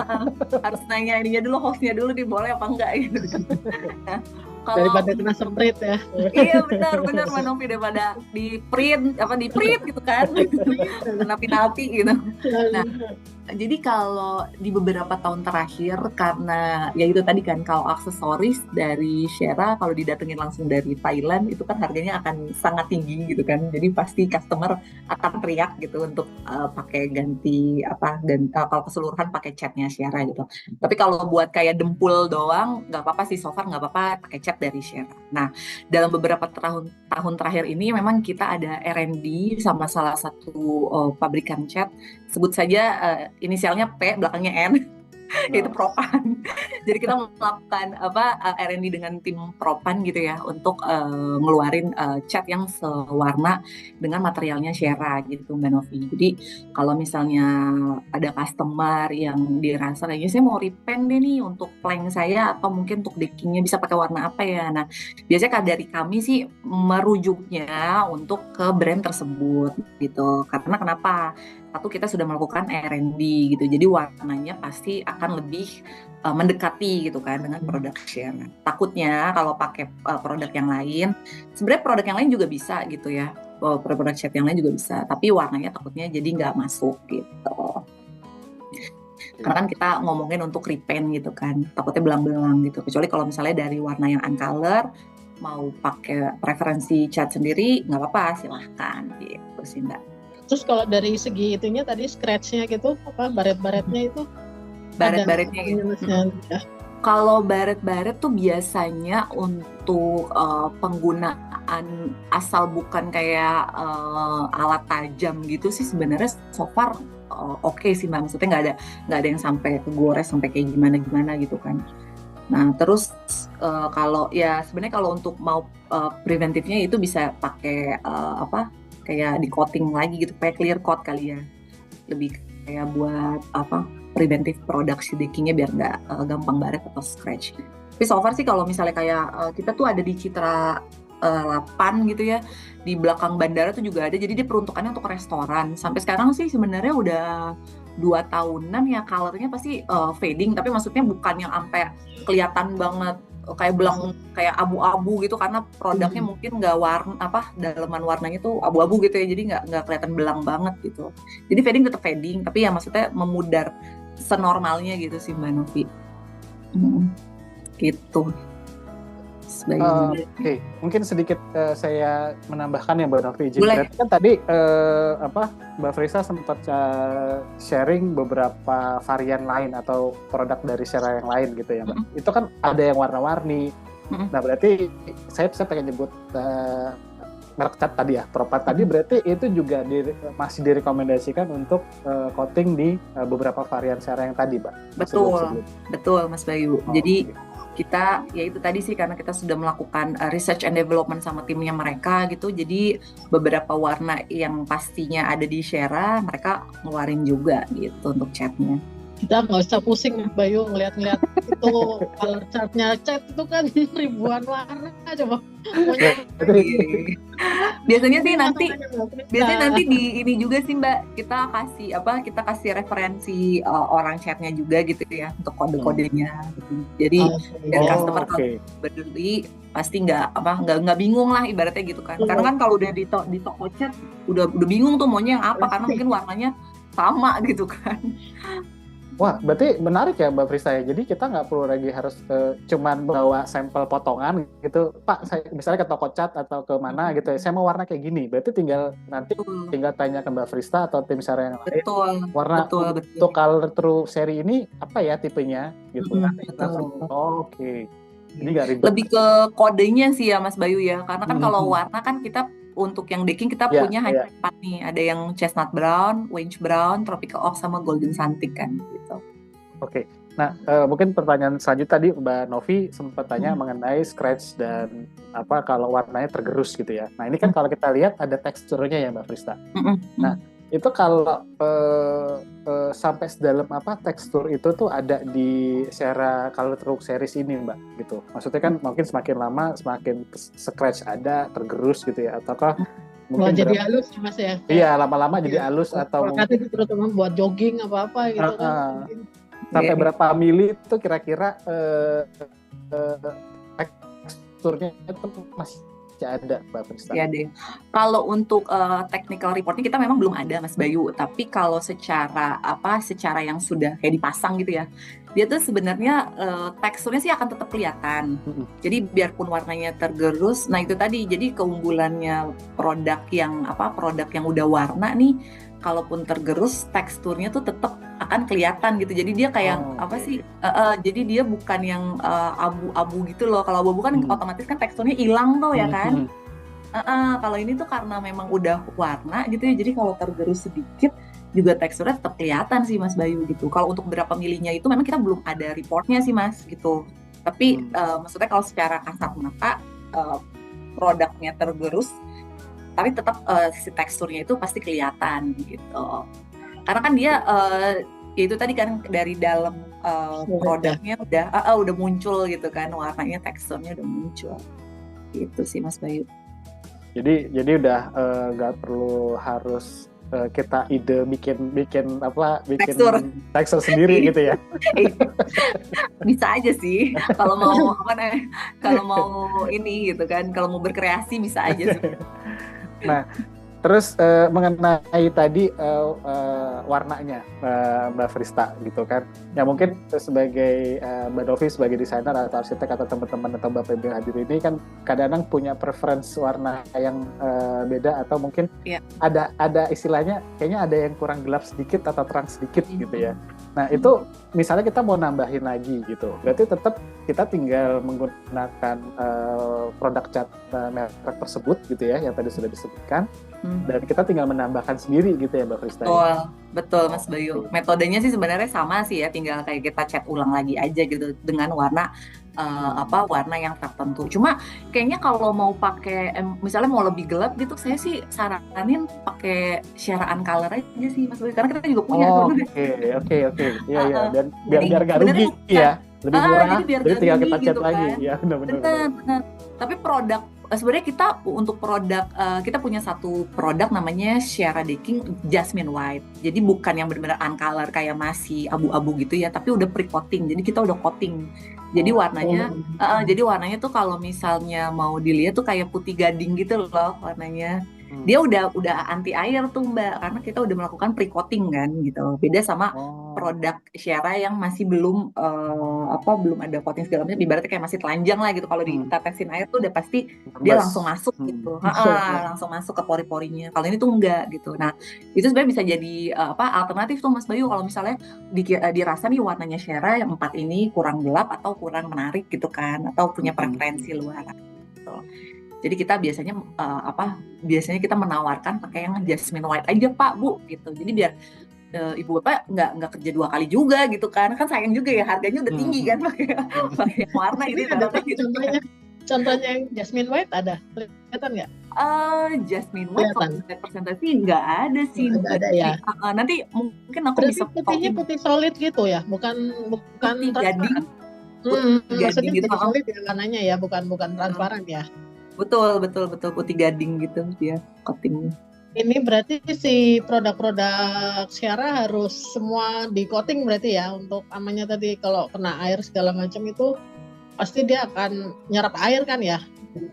Harus nanya ininya dulu, hostnya dulu nih boleh apa enggak gitu. daripada kena sprint ya. Iya benar Mbak Novi, daripada di print gitu kan, napi-napi gitu. Nah, jadi kalau di beberapa tahun terakhir, karena ya itu tadi kan, kalau aksesoris dari Shera kalau didatengin langsung dari Thailand itu kan harganya akan sangat tinggi gitu kan, jadi pasti customer akan teriak gitu untuk pakai ganti kalau keseluruhan pakai catnya Shera gitu. Tapi kalau buat kayak dempul doang nggak apa-apa sih, so far nggak apa-apa pakai cat dari Shera. Nah, dalam beberapa tahun terakhir ini memang kita ada R&D sama salah satu pabrikan cat, sebut saja inisialnya P, belakangnya N, yaitu Propan. Jadi kita melakukan R&D dengan tim Propan gitu ya, untuk ngeluarin cat yang sewarna dengan materialnya Shera gitu Mbak Novi. Jadi kalau misalnya ada customer yang dirasa kayaknya saya mau repaint deh nih untuk plank saya, atau mungkin untuk deckingnya bisa pakai warna apa ya. Nah, biasanya dari kami sih merujuknya untuk ke brand tersebut gitu. Karena kenapa? Satu, kita sudah melakukan R&D gitu, jadi warnanya pasti akan lebih mendekati gitu kan dengan produk Shera. Takutnya kalau pakai produk yang lain, sebenarnya produk yang lain juga bisa gitu ya, produk cat yang lain juga bisa, tapi warnanya takutnya jadi nggak masuk gitu. Karena kan kita ngomongin untuk repaint gitu kan, takutnya belang-belang gitu. Kecuali kalau misalnya dari warna yang uncolor, mau pakai preferensi cat sendiri, nggak apa-apa, silahkan gitu sih Mbak. Terus kalau dari segi itunya tadi scratch-nya gitu, baret-baretnya itu? Baret-baretnya gitu. Ya. Kalau baret-baret tuh biasanya untuk penggunaan asal bukan kayak alat tajam gitu sih, sebenarnya so far oke sih Mbak. Maksudnya nggak ada yang sampai kegores sampai kayak gimana gitu kan. Nah terus kalau ya sebenarnya kalau untuk mau preventifnya itu bisa pakai kayak di coating lagi gitu, kayak clear coat kali ya, lebih kayak buat preventif produksi deckingnya biar nggak gampang baret atau scratch. Tapi so far sih kalau misalnya kayak kita tuh ada di Citra 8 gitu ya, di belakang bandara tuh juga ada, jadi dia peruntukannya untuk restoran. Sampai sekarang sih sebenarnya udah 2 tahunan ya, colornya pasti fading, tapi maksudnya bukan yang sampai kelihatan banget kayak belang, kayak abu-abu gitu, karena produknya mungkin nggak daleman warnanya tuh abu-abu gitu ya, jadi nggak kelihatan belang banget gitu. Jadi fading tetap fading, tapi ya maksudnya memudar senormalnya gitu sih Mbak Novi. Gitu. Oke. Mungkin sedikit saya menambahkan ya Mbak Novi. Berarti kan tadi Mbak Frisa sempat sharing beberapa varian lain atau produk dari Shera yang lain gitu ya Mbak. Itu kan ada yang warna-warni. Nah berarti saya pengen nyebut merek cat tadi ya, Propan tadi, berarti itu juga masih direkomendasikan untuk coating di beberapa varian Shera yang tadi Mbak? Betul Mas Bayu. Jadi kita ya itu tadi sih, karena kita sudah melakukan research and development sama timnya mereka gitu, jadi beberapa warna yang pastinya ada di Shera mereka ngeluarin juga gitu untuk catnya. Kita nggak usah pusing Mas Bayu ngeliat-ngeliat itu color chartnya cat itu kan ribuan warna coba. Biasanya sih nanti di ini juga sih Mbak, kita kasih referensi orang catnya juga gitu ya, untuk kode-kodenya gitu. Jadi dan customer kalau beli pasti nggak bingung lah ibaratnya gitu kan. Karena kan kalau udah di toko cat udah bingung tuh maunya yang apa, karena mungkin warnanya sama gitu kan. Wah, berarti menarik ya Mbak Frisa ya. Jadi kita nggak perlu lagi harus cuman bawa sampel potongan gitu. Pak, saya misalnya ke toko cat atau ke mana gitu ya, saya mau warna kayak gini. Berarti tinggal tanya ke Mbak Frisa atau tim Shera yang lain. Warna untuk color true seri ini apa ya tipenya gitu. Oke. Jadi nggak ribet. Lebih ke kodenya sih ya Mas Bayu ya. Karena kan kalau warna kan kita untuk yang decking kita punya hanya 4 nih. Ada yang chestnut brown, orange brown, tropical oak, sama golden santik kan gitu. Oke. Nah, mungkin pertanyaan selanjutnya tadi Mbak Novi sempat tanya mengenai scratch dan kalau warnanya tergerus gitu ya. Nah, ini kan kalau kita lihat ada teksturnya ya Mbak Frista. Nah, itu kalau sampai sedalam tekstur itu tuh ada di Shera Color True Series ini Mbak gitu. Maksudnya kan mungkin semakin lama semakin scratch ada, tergerus gitu ya, ataukah mungkin jadi halus Mas ya? Iya, lama-lama jadi halus atau mungkin terutama buat jogging apa gitu kan. Sampai berapa mili itu kira-kira teksturnya itu masih ada, Mbak Prista? Ya deh. Kalau untuk technical reportnya kita memang belum ada, Mas Bayu. Tapi kalau secara yang sudah kayak dipasang gitu ya, dia tuh sebenarnya teksturnya sih akan tetap kelihatan. Jadi biarpun warnanya tergerus, nah itu tadi. Jadi keunggulannya produk yang udah warna nih, kalaupun tergerus teksturnya tuh tetap akan kelihatan gitu. Jadi dia kayak jadi dia bukan yang abu-abu gitu loh. Kalau abu-abu kan otomatis kan teksturnya hilang tuh ya kan. Kalau ini tuh karena memang udah warna gitu ya. Jadi kalau tergerus sedikit juga teksturnya tetap kelihatan sih Mas Bayu gitu. Kalau untuk berapa milinya itu memang kita belum ada reportnya sih Mas gitu. Tapi maksudnya kalau secara kasat mata produknya tergerus, tapi tetap si teksturnya itu pasti kelihatan gitu. Karena kan dia ya itu tadi kan dari dalam produknya udah muncul gitu kan, warnanya, teksturnya udah muncul. Gitu sih Mas Bayu. Jadi udah nggak perlu harus kita bikin tekstur sendiri gitu ya. Bisa aja sih kalau mau ini gitu kan, kalau mau berkreasi bisa aja sih. Nah, terus mengenai tadi warnanya, Mbak Frista gitu kan. Ya mungkin sebagai Mbak Novi sebagai desainer atau arsitek atau teman-teman atau Bapak Ibu hadir ini kan kadang-kadang punya preference warna yang beda atau mungkin ada istilahnya kayaknya ada yang kurang gelap sedikit atau terang sedikit gitu ya. Nah itu misalnya kita mau nambahin lagi gitu, berarti tetap kita tinggal menggunakan produk cat merek tersebut gitu ya yang tadi sudah disebutkan. Dan kita tinggal menambahkan sendiri gitu ya Mbak Frista. Betul Mas Bayu. Metodenya sih sebenarnya sama sih ya, tinggal kayak kita cat ulang lagi aja gitu dengan warna warna yang tertentu. Cuma kayaknya kalau mau pakai misalnya mau lebih gelap gitu, saya sih saranin pakai Shera Uncolor aja sih Mas Bayu, karena kita juga punya. Oke. Iya. Dan biar nggak rugi ya. Lebih murah. Jadi tinggal kita cat gitu lagi. Kan? Ya benar. Tapi produk sebenarnya kita untuk produk kita punya satu produk namanya Shera Decking Jasmine White. Jadi bukan yang benar-benar uncolor kayak masih abu-abu gitu ya, tapi udah pre-coating. Jadi kita udah coating. Jadi warnanya tuh kalau misalnya mau dilihat tuh kayak putih gading gitu loh warnanya. Dia udah anti air tuh Mbak, karena kita udah melakukan pre-coating kan gitu. Beda sama produk Shera yang masih belum ada coating segala macam, ibaratnya kayak masih telanjang lah gitu. Kalau ditetesin air tuh udah pasti dia langsung masuk gitu. Langsung masuk ke pori-porinya. Kalau ini tuh enggak gitu. Nah, itu sebenarnya bisa jadi alternatif tuh Mas Bayu kalau misalnya dirasa nih warnanya Shera yang 4 ini kurang gelap atau kurang menarik gitu kan, atau punya preferensi luar gitu. Jadi kita biasanya kita menawarkan pakai yang Jasmine White aja Pak Bu gitu. Jadi biar ibu bapak nggak kerja 2 kali juga gitu kan sayang juga ya, harganya udah tinggi kan pakai warna ini ada gitu. Contohnya yang Jasmine White ada kelihatan nggak? Jasmine White kalau presentasi nggak ada sih. Ada ya. Nanti mungkin aku berarti bisa putihnya putih solid gitu ya, bukan putih gading. Maksudnya gitu, putih solid ya warnanya ya, bukan transparan ya. Betul putih gading gitu dia coatingnya. Ini berarti si produk-produk Shera harus semua di coating berarti ya, untuk amannya tadi kalau kena air segala macam itu pasti dia akan nyerap air kan ya.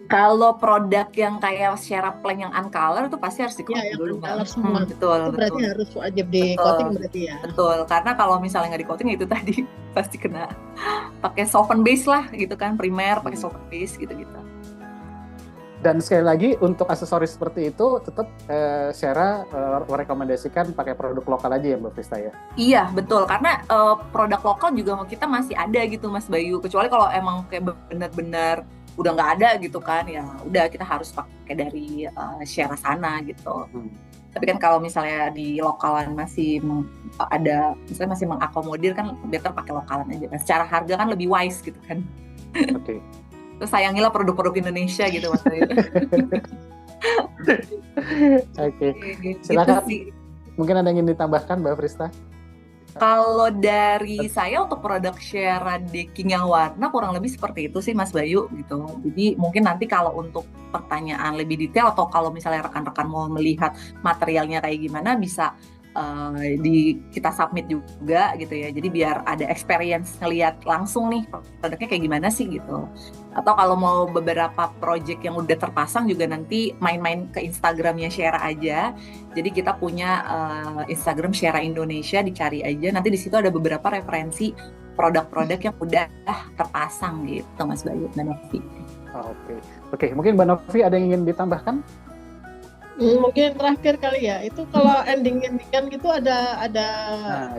Kalau produk yang kayak Shera Plain yang uncolor itu pasti harus di coating dulu kan. Semua. Betul. Berarti harus wajib di coating berarti ya. Betul, karena kalau misalnya nggak di coating itu tadi pasti kena pakai soften base lah gitu kan, primer pakai soften base gitu-gitu. Dan sekali lagi untuk aksesoris seperti itu tetap Shera merekomendasikan pakai produk lokal aja ya Mbak Frista ya? Iya betul, karena produk lokal juga kita masih ada gitu Mas Bayu, kecuali kalau emang kayak benar-benar udah nggak ada gitu kan, ya udah kita harus pakai dari Shera sana gitu. Tapi kan kalau misalnya di lokalan masih ada, misalnya masih mengakomodir kan better pakai lokalan aja. Nah, secara harga kan lebih wise gitu kan. Oke. Terus sayangilah produk-produk Indonesia gitu Mas Bayu. Oke. Silakan. Gitu, mungkin ada yang ingin ditambahkan Mbak Frista? Kalau dari saya untuk produk Shera Decking yang warna kurang lebih seperti itu sih Mas Bayu gitu. Jadi mungkin nanti kalau untuk pertanyaan lebih detail atau kalau misalnya rekan-rekan mau melihat materialnya kayak gimana, bisa kita submit juga gitu ya. Jadi biar ada experience ngelihat langsung nih produknya kayak gimana sih gitu. Atau kalau mau beberapa project yang udah terpasang juga nanti main-main ke Instagramnya Shera aja. Jadi kita punya Instagram Shera Indonesia, dicari aja. Nanti di situ ada beberapa referensi produk-produk yang udah terpasang gitu, Mas Bayu, Mbak Novi. Oke. Mungkin Mbak Novi ada yang ingin ditambahkan? Mungkin terakhir kali ya, itu kalau ending-endingan gitu ada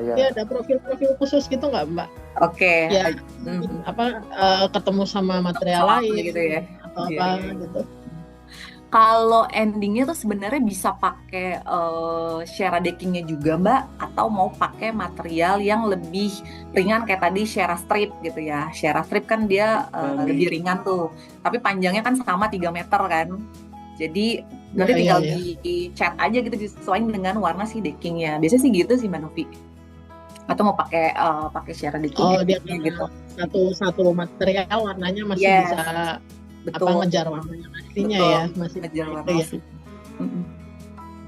ya ada profil-profil khusus gitu nggak Mbak? Oke. Ya, ketemu sama material lain gitu ya, atau apa gitu. Kalau endingnya tuh sebenarnya bisa pakai Shera deckingnya juga Mbak, atau mau pakai material yang lebih ringan kayak tadi Shera strip gitu ya. Shera strip kan dia lebih ringan tuh, tapi panjangnya kan sama 3 meter kan. Jadi nanti tinggal di cat aja gitu, disesuaikan dengan warna si deckingnya. Biasanya sih gitu sih Mbak Novi. Atau mau pakai Shera decking dia gitu. Satu material warnanya masih bisa ngejar warnanya aslinya ya, masih ngejar warna asli.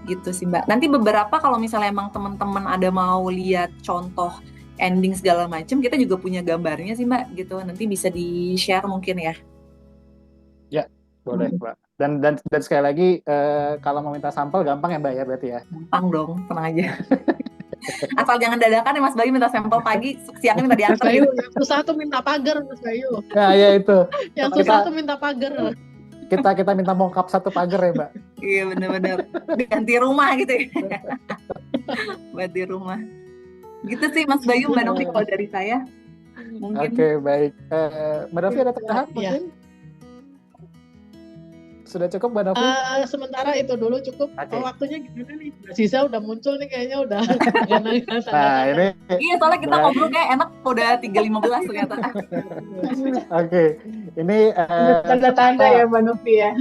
Gitu sih Mbak. Nanti beberapa kalau misalnya emang teman-teman ada mau lihat contoh ending segala macam, kita juga punya gambarnya sih Mbak gitu. Nanti bisa di-share mungkin ya. Ya, boleh Mbak. Dan sekali lagi kalau mau minta sampel gampang ya Mbak ya berarti ya? Gampang dong, tenang aja. Asal jangan dadakan ya Mas Bayu minta sampel pagi, siangnya minta diantar. Mas Bayu, yang susah tuh minta pagar Mas Bayu. Ya itu. Yang susah tuh minta pagar. Kita minta mockup 1 pagar ya Mbak. Iya benar-benar. Ganti rumah gitu ya. Ganti rumah. Gitu sih Mas Bayu, Mbak Novi kalau dari saya. Oke, baik. Mbak Novi ada tambahan mungkin? Sudah cukup Mbak Novi? Sementara itu dulu cukup. Waktunya gimana nih? Mbak Ziza udah muncul nih kayaknya udah. Ini. Iya soalnya kita ngobrol kayak enak udah 3.15 ternyata. Oke. Ini tanda-tanda ya Mbak Novi ya.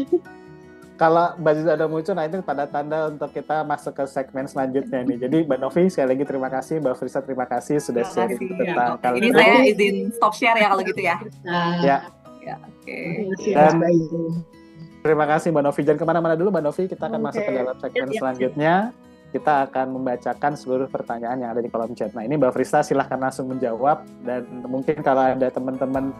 Kalau Mbak Ziza udah muncul, nah itu tanda-tanda untuk kita masuk ke segmen selanjutnya nih. Jadi Mbak Novi sekali lagi terima kasih, Mbak Frista terima kasih sudah sharing tentang kali ini. Ini saya izin stop share ya kalau gitu ya. Ya. Oke. Dan terima kasih Mbak Novi. Jangan kemana-mana dulu Mbak Novi, kita akan masuk ke dalam segmen selanjutnya. Kita akan membacakan seluruh pertanyaan yang ada di kolom chat. Nah ini Mbak Frista silahkan langsung menjawab. Dan mungkin kalau ada teman-teman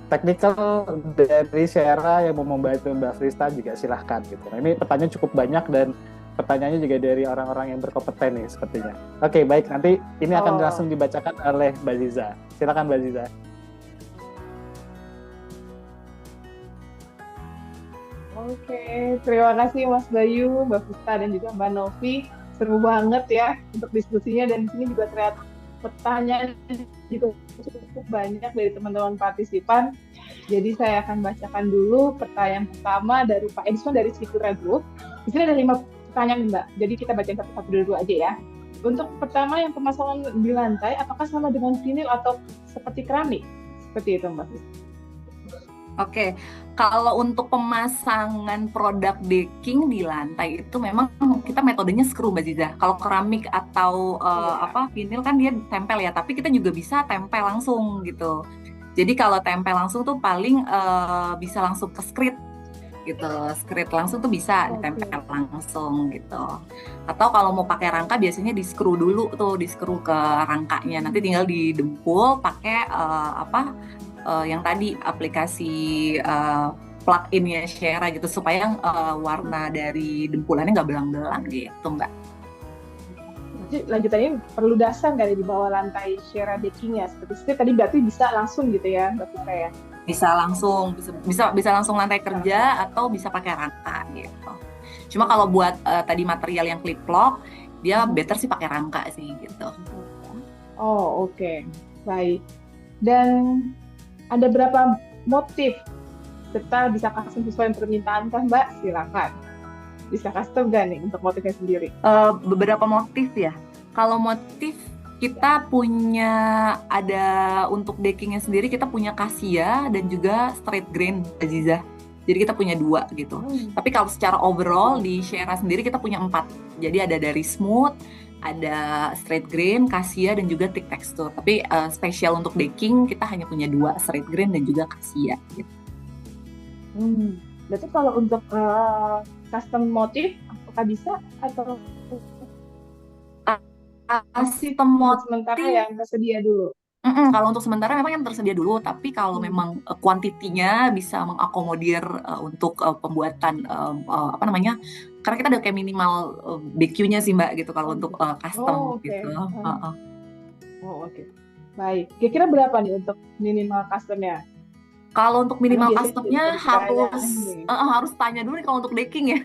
teknikal dari Shera yang mau membantu Mbak Frista juga silahkan gitu. Nah ini pertanyaan cukup banyak dan pertanyaannya juga dari orang-orang yang berkompeten nih sepertinya. Oke baik, nanti ini akan langsung dibacakan oleh Mbak Ziza. Silakan Mbak Ziza. Oke, terima kasih Mas Bayu, Mbak Frista dan juga Mbak Novi. Seru banget ya untuk diskusinya, dan di sini juga ternyata pertanyaan juga cukup banyak dari teman-teman partisipan. Jadi saya akan bacakan dulu pertanyaan pertama dari Pak Edison dari Citura Group. Di sini ada 5 pertanyaan Mbak, jadi kita bacain satu-satu dulu aja ya. Untuk pertama yang pemasangan di lantai, apakah sama dengan vinil atau seperti keramik? Seperti itu Mbak Frista. Oke, kalau untuk pemasangan produk decking di lantai itu memang kita metodenya screw Mbak Ziza. Kalau keramik atau vinil kan dia tempel ya, tapi kita juga bisa tempel langsung gitu. Jadi kalau tempel langsung tuh paling bisa langsung ke skrit gitu. Skrit langsung tuh bisa ditempel langsung gitu. Atau kalau mau pakai rangka biasanya di screw dulu tuh, di screw ke rangkanya. Nanti tinggal didempul pakai yang tadi aplikasi plug-innya Shera gitu supaya warna dari dempulannya nggak belang-belang gitu Mbak. Jadi lanjutannya perlu dasar nggak di bawah lantai Shera deckingnya seperti itu tadi, berarti bisa langsung gitu ya Mbak Frista ya? Bisa langsung, bisa langsung lantai kerja atau bisa pakai rangka gitu. Cuma kalau buat tadi material yang clip lock dia better sih pakai rangka sih gitu. Oh oke. Baik. Dan ada berapa motif serta bisa custom sesuai permintaan kan Mbak? Silakan. Bisa custom gak nih untuk motifnya sendiri? Beberapa motif ya. Kalau motif kita punya ada untuk deckingnya sendiri kita punya cassia dan juga straight grain Aziza. Jadi kita punya 2 gitu. Tapi kalau secara overall di Shera sendiri kita punya 4. Jadi ada dari smooth, ada straight grain, cassia dan juga thick texture. Tapi spesial untuk decking kita hanya punya 2, straight grain dan juga cassia. Gitu. Berarti kalau untuk custom motif apakah bisa atau? Custom sementara yang tersedia dulu. Kalau untuk sementara memang yang tersedia dulu, tapi kalau memang kuantitinya bisa mengakomodir untuk pembuatan apa namanya, karena kita ada kayak minimal BQ-nya sih Mbak gitu kalau untuk custom gitu. Oke. Baik. Kira-kira berapa nih untuk minimal customnya? Kalau untuk minimal customnya harus tanya dulu nih kalau untuk decking ya.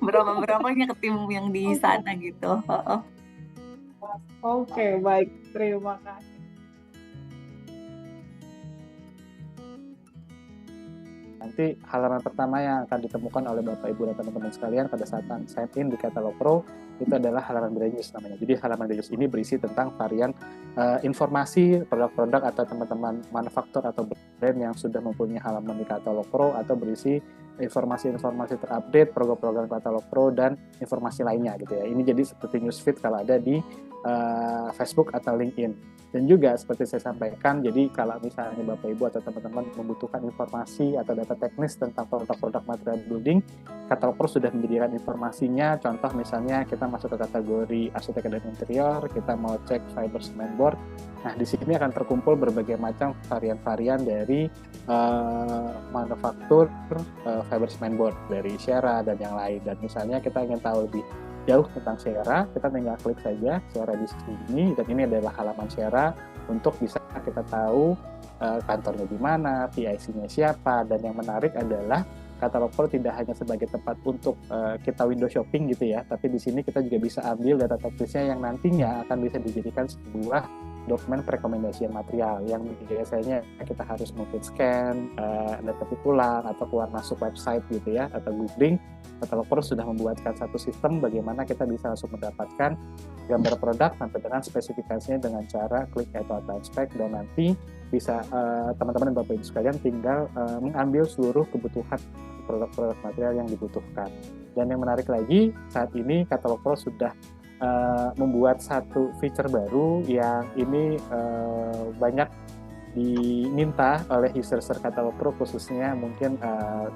berapanya ke tim yang di sana gitu. Oke, baik. Terima kasih. Nanti halaman pertama yang akan ditemukan oleh Bapak Ibu dan teman-teman sekalian pada saat sign in di Katalog Pro itu adalah halaman brand news namanya. Jadi halaman brand news ini berisi tentang varian informasi produk-produk atau teman-teman manufaktur atau brand yang sudah mempunyai halaman di Katalog Pro, atau berisi informasi-informasi terupdate program-program Katalog Pro dan informasi lainnya gitu ya. Ini jadi seperti newsfeed kalau ada di Facebook atau LinkedIn. Dan juga seperti saya sampaikan, jadi kalau misalnya Bapak Ibu atau teman-teman membutuhkan informasi atau data teknis tentang produk-produk material building, Katalog Pro sudah menyediakan informasinya. Contoh misalnya kita masuk ke kategori arsitek dan interior, kita mau cek fiber cement board. Nah, di sini akan terkumpul berbagai macam varian-varian dari manufaktur fiber cement board dari Sierra dan yang lain. Dan misalnya kita ingin tahu lebih jauh tentang Sierra, kita tinggal klik saja Sierra di sini, dan ini adalah halaman Sierra untuk bisa kita tahu kantornya di mana, PIC-nya siapa. Dan yang menarik adalah Katalog Pro tidak hanya sebagai tempat untuk kita window shopping gitu ya, tapi di sini kita juga bisa ambil data teknisnya yang nantinya akan bisa dijadikan sebuah dokumen recommendation material yang biasanya kita harus mungkin scan dan ketik ulang atau keluar masuk website gitu ya, atau googling. Katalog Pro sudah membuatkan satu sistem bagaimana kita bisa langsung mendapatkan gambar produk sampai dengan spesifikasinya dengan cara klik atau spek, dan nanti bisa teman-teman dan Bapak Ibu sekalian tinggal mengambil seluruh kebutuhan produk-produk material yang dibutuhkan. Dan yang menarik lagi, saat ini Katalog Pro sudah membuat satu feature baru yang ini banyak diminta oleh user Katalog Pro, khususnya mungkin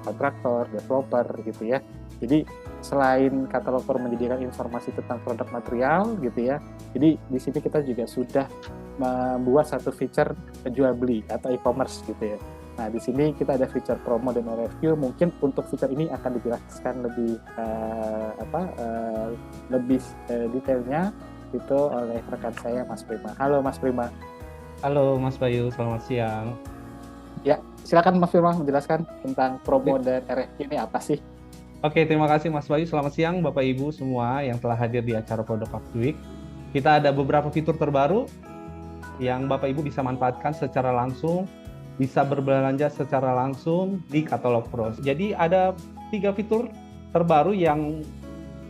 kontraktor, developer gitu ya. Jadi selain Katalog Pro menyediakan informasi tentang produk material gitu ya, jadi di sini kita juga sudah membuat satu feature jual beli atau e-commerce gitu ya. Nah, di sini kita ada feature promo dan RFQ. Mungkin untuk feature ini akan dijelaskan lebih lebih detailnya itu oleh rekan saya Mas Prima. Halo Mas Prima. Halo Mas Bayu, selamat siang. Ya, silakan Mas Prima menjelaskan tentang promo dan RFQ ini apa sih? Oke, terima kasih Mas Bayu. Selamat siang Bapak Ibu semua yang telah hadir di acara Product of the Week. Kita ada beberapa fitur terbaru yang Bapak Ibu bisa manfaatkan secara langsung, bisa berbelanja secara langsung di Katalog Pro. Jadi ada 3 fitur terbaru yang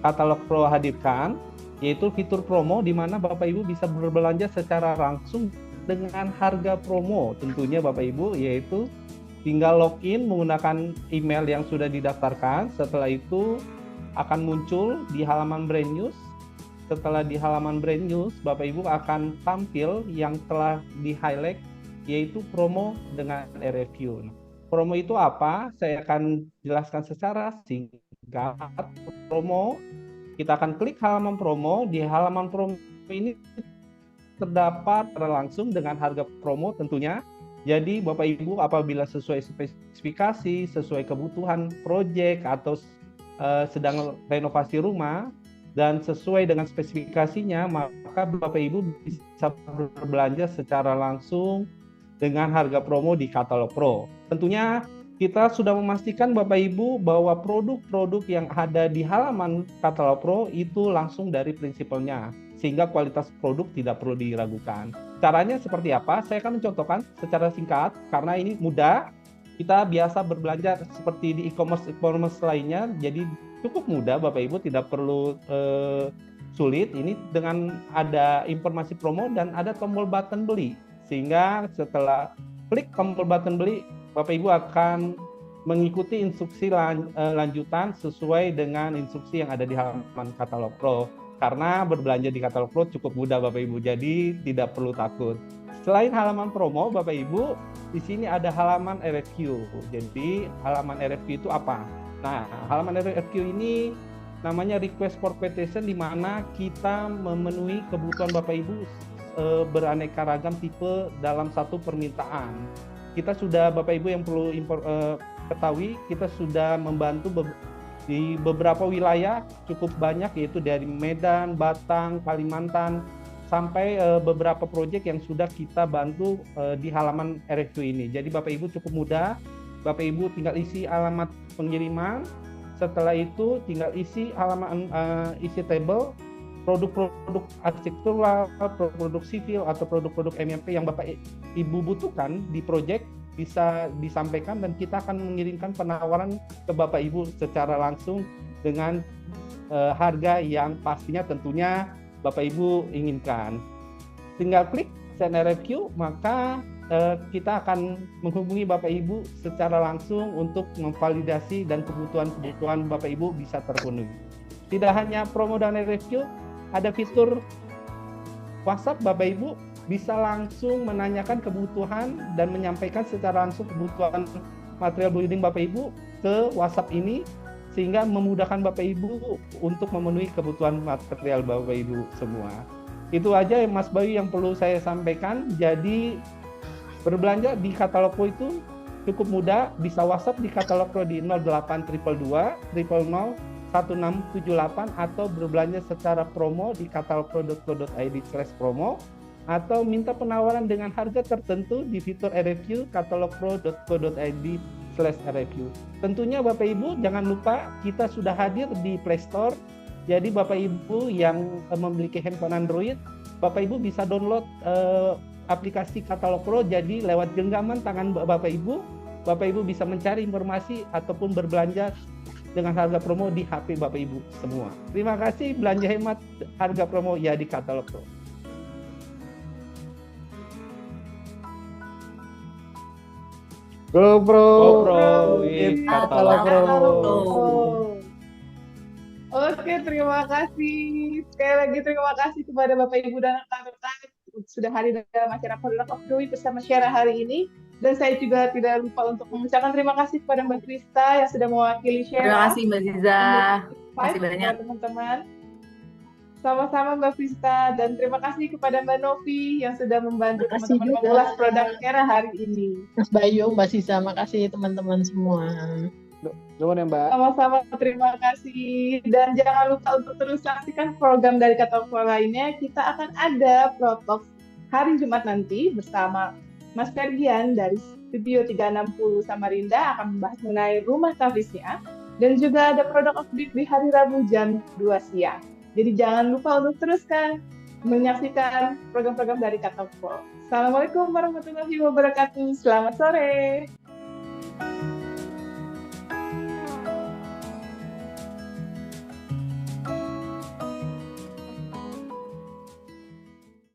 Katalog Pro hadirkan, yaitu fitur promo di mana Bapak Ibu bisa berbelanja secara langsung dengan harga promo. Tentunya Bapak Ibu, yaitu tinggal login menggunakan email yang sudah didaftarkan. Setelah itu akan muncul di halaman brand news. Setelah di halaman brand news, Bapak Ibu akan tampil yang telah di-highlight, yaitu promo dengan RFQ. Promo itu apa? Saya akan jelaskan secara singkat. Promo, kita akan klik halaman promo. Di halaman promo ini terdapat langsung dengan harga promo tentunya. Jadi Bapak Ibu apabila sesuai spesifikasi, sesuai kebutuhan proyek atau sedang renovasi rumah dan sesuai dengan spesifikasinya, maka Bapak Ibu bisa berbelanja secara langsung dengan harga promo di Katalog Pro. Tentunya kita sudah memastikan Bapak Ibu bahwa produk-produk yang ada di halaman Katalog Pro itu langsung dari prinsipalnya, sehingga kualitas produk tidak perlu diragukan. Caranya seperti apa? Saya akan mencontohkan secara singkat karena ini mudah. Kita biasa berbelanja seperti di e-commerce lainnya, jadi cukup mudah Bapak Ibu, tidak perlu sulit. Ini dengan ada informasi promo dan ada tombol button beli, sehingga setelah klik tombol button beli, Bapak Ibu akan mengikuti instruksi lanjutan sesuai dengan instruksi yang ada di halaman Katalog Pro. Karena berbelanja di Katalog Pro cukup mudah Bapak Ibu, jadi tidak perlu takut. Selain halaman promo Bapak Ibu, di sini ada halaman RFQ. Jadi halaman RFQ itu apa? Nah, halaman RFQ ini namanya request for quotation, di mana kita memenuhi kebutuhan Bapak Ibu beraneka ragam tipe dalam satu permintaan. Kita sudah, Bapak Ibu yang perlu ketahui, kita sudah membantu di beberapa wilayah cukup banyak, yaitu dari Medan, Batang, Kalimantan, sampai beberapa proyek yang sudah kita bantu di halaman RFQ ini. Jadi Bapak Ibu cukup mudah, Bapak Ibu tinggal isi alamat pengiriman, setelah itu tinggal isi halaman isi table produk-produk arsitektural, produk sivil atau produk-produk MMP yang Bapak Ibu butuhkan di proyek bisa disampaikan, dan kita akan mengirimkan penawaran ke Bapak Ibu secara langsung dengan harga yang pastinya tentunya Bapak Ibu inginkan. Tinggal klik send RFQ, maka kita akan menghubungi Bapak Ibu secara langsung untuk memvalidasi dan kebutuhan Bapak Ibu bisa terpenuhi. Tidak hanya promo dan RFQ, ada fitur WhatsApp. Bapak Ibu bisa langsung menanyakan kebutuhan dan menyampaikan secara langsung kebutuhan material building Bapak Ibu ke WhatsApp ini, sehingga memudahkan Bapak Ibu untuk memenuhi kebutuhan material Bapak Ibu semua. Itu aja Mas Bayu yang perlu saya sampaikan. Jadi berbelanja di Katalog Pro itu cukup mudah, bisa WhatsApp di Katalog Pro di 0822 000 1678, atau berbelanja secara promo di katalogpro.co.id/promo, atau minta penawaran dengan harga tertentu di fitur RFQ katalogpro.co.id/RFQ. Tentunya Bapak Ibu jangan lupa kita sudah hadir di Play Store. Jadi Bapak Ibu yang memiliki handphone Android, Bapak Ibu bisa download aplikasi Katalog Pro. Jadi lewat genggaman tangan Bapak Ibu bisa mencari informasi ataupun berbelanja dengan harga promo di HP Bapak Ibu semua. Terima kasih, belanja hemat harga promo ya di Katalog Pro. GoPro, Katalog Pro. Oke, terima kasih. Sekali lagi terima kasih kepada Bapak Ibu dan rekan-rekan sudah hadir dalam acara Product of the Week bersama Syara hari ini. Dan saya juga tidak lupa untuk mengucapkan terima kasih kepada Mbak Krista yang sudah mewakili Syara. Terima kasih Mbak Ziza. Terima kasih banyak teman-teman. Sama-sama Mbak Krista, dan terima kasih kepada Mbak Novi yang sudah membantu teman-teman mengulas produk Syara hari ini. Mas Bayu, Mbak Ziza, makasih teman-teman semua. Nuhun ya Mbak. Sama-sama, terima kasih. Dan jangan lupa untuk terus saksikan program dari Katalog Pro lainnya. Kita akan ada Protalk hari Jumat nanti bersama Mas Ferdian dari Studio 360 Samarinda akan membahas mengenai rumah tafisnya. Dan juga ada Product of the Week di hari Rabu jam 2 siang. Jadi jangan lupa untuk teruskan menyaksikan program-program dari Katalog Pro. Assalamualaikum warahmatullahi wabarakatuh. Selamat sore.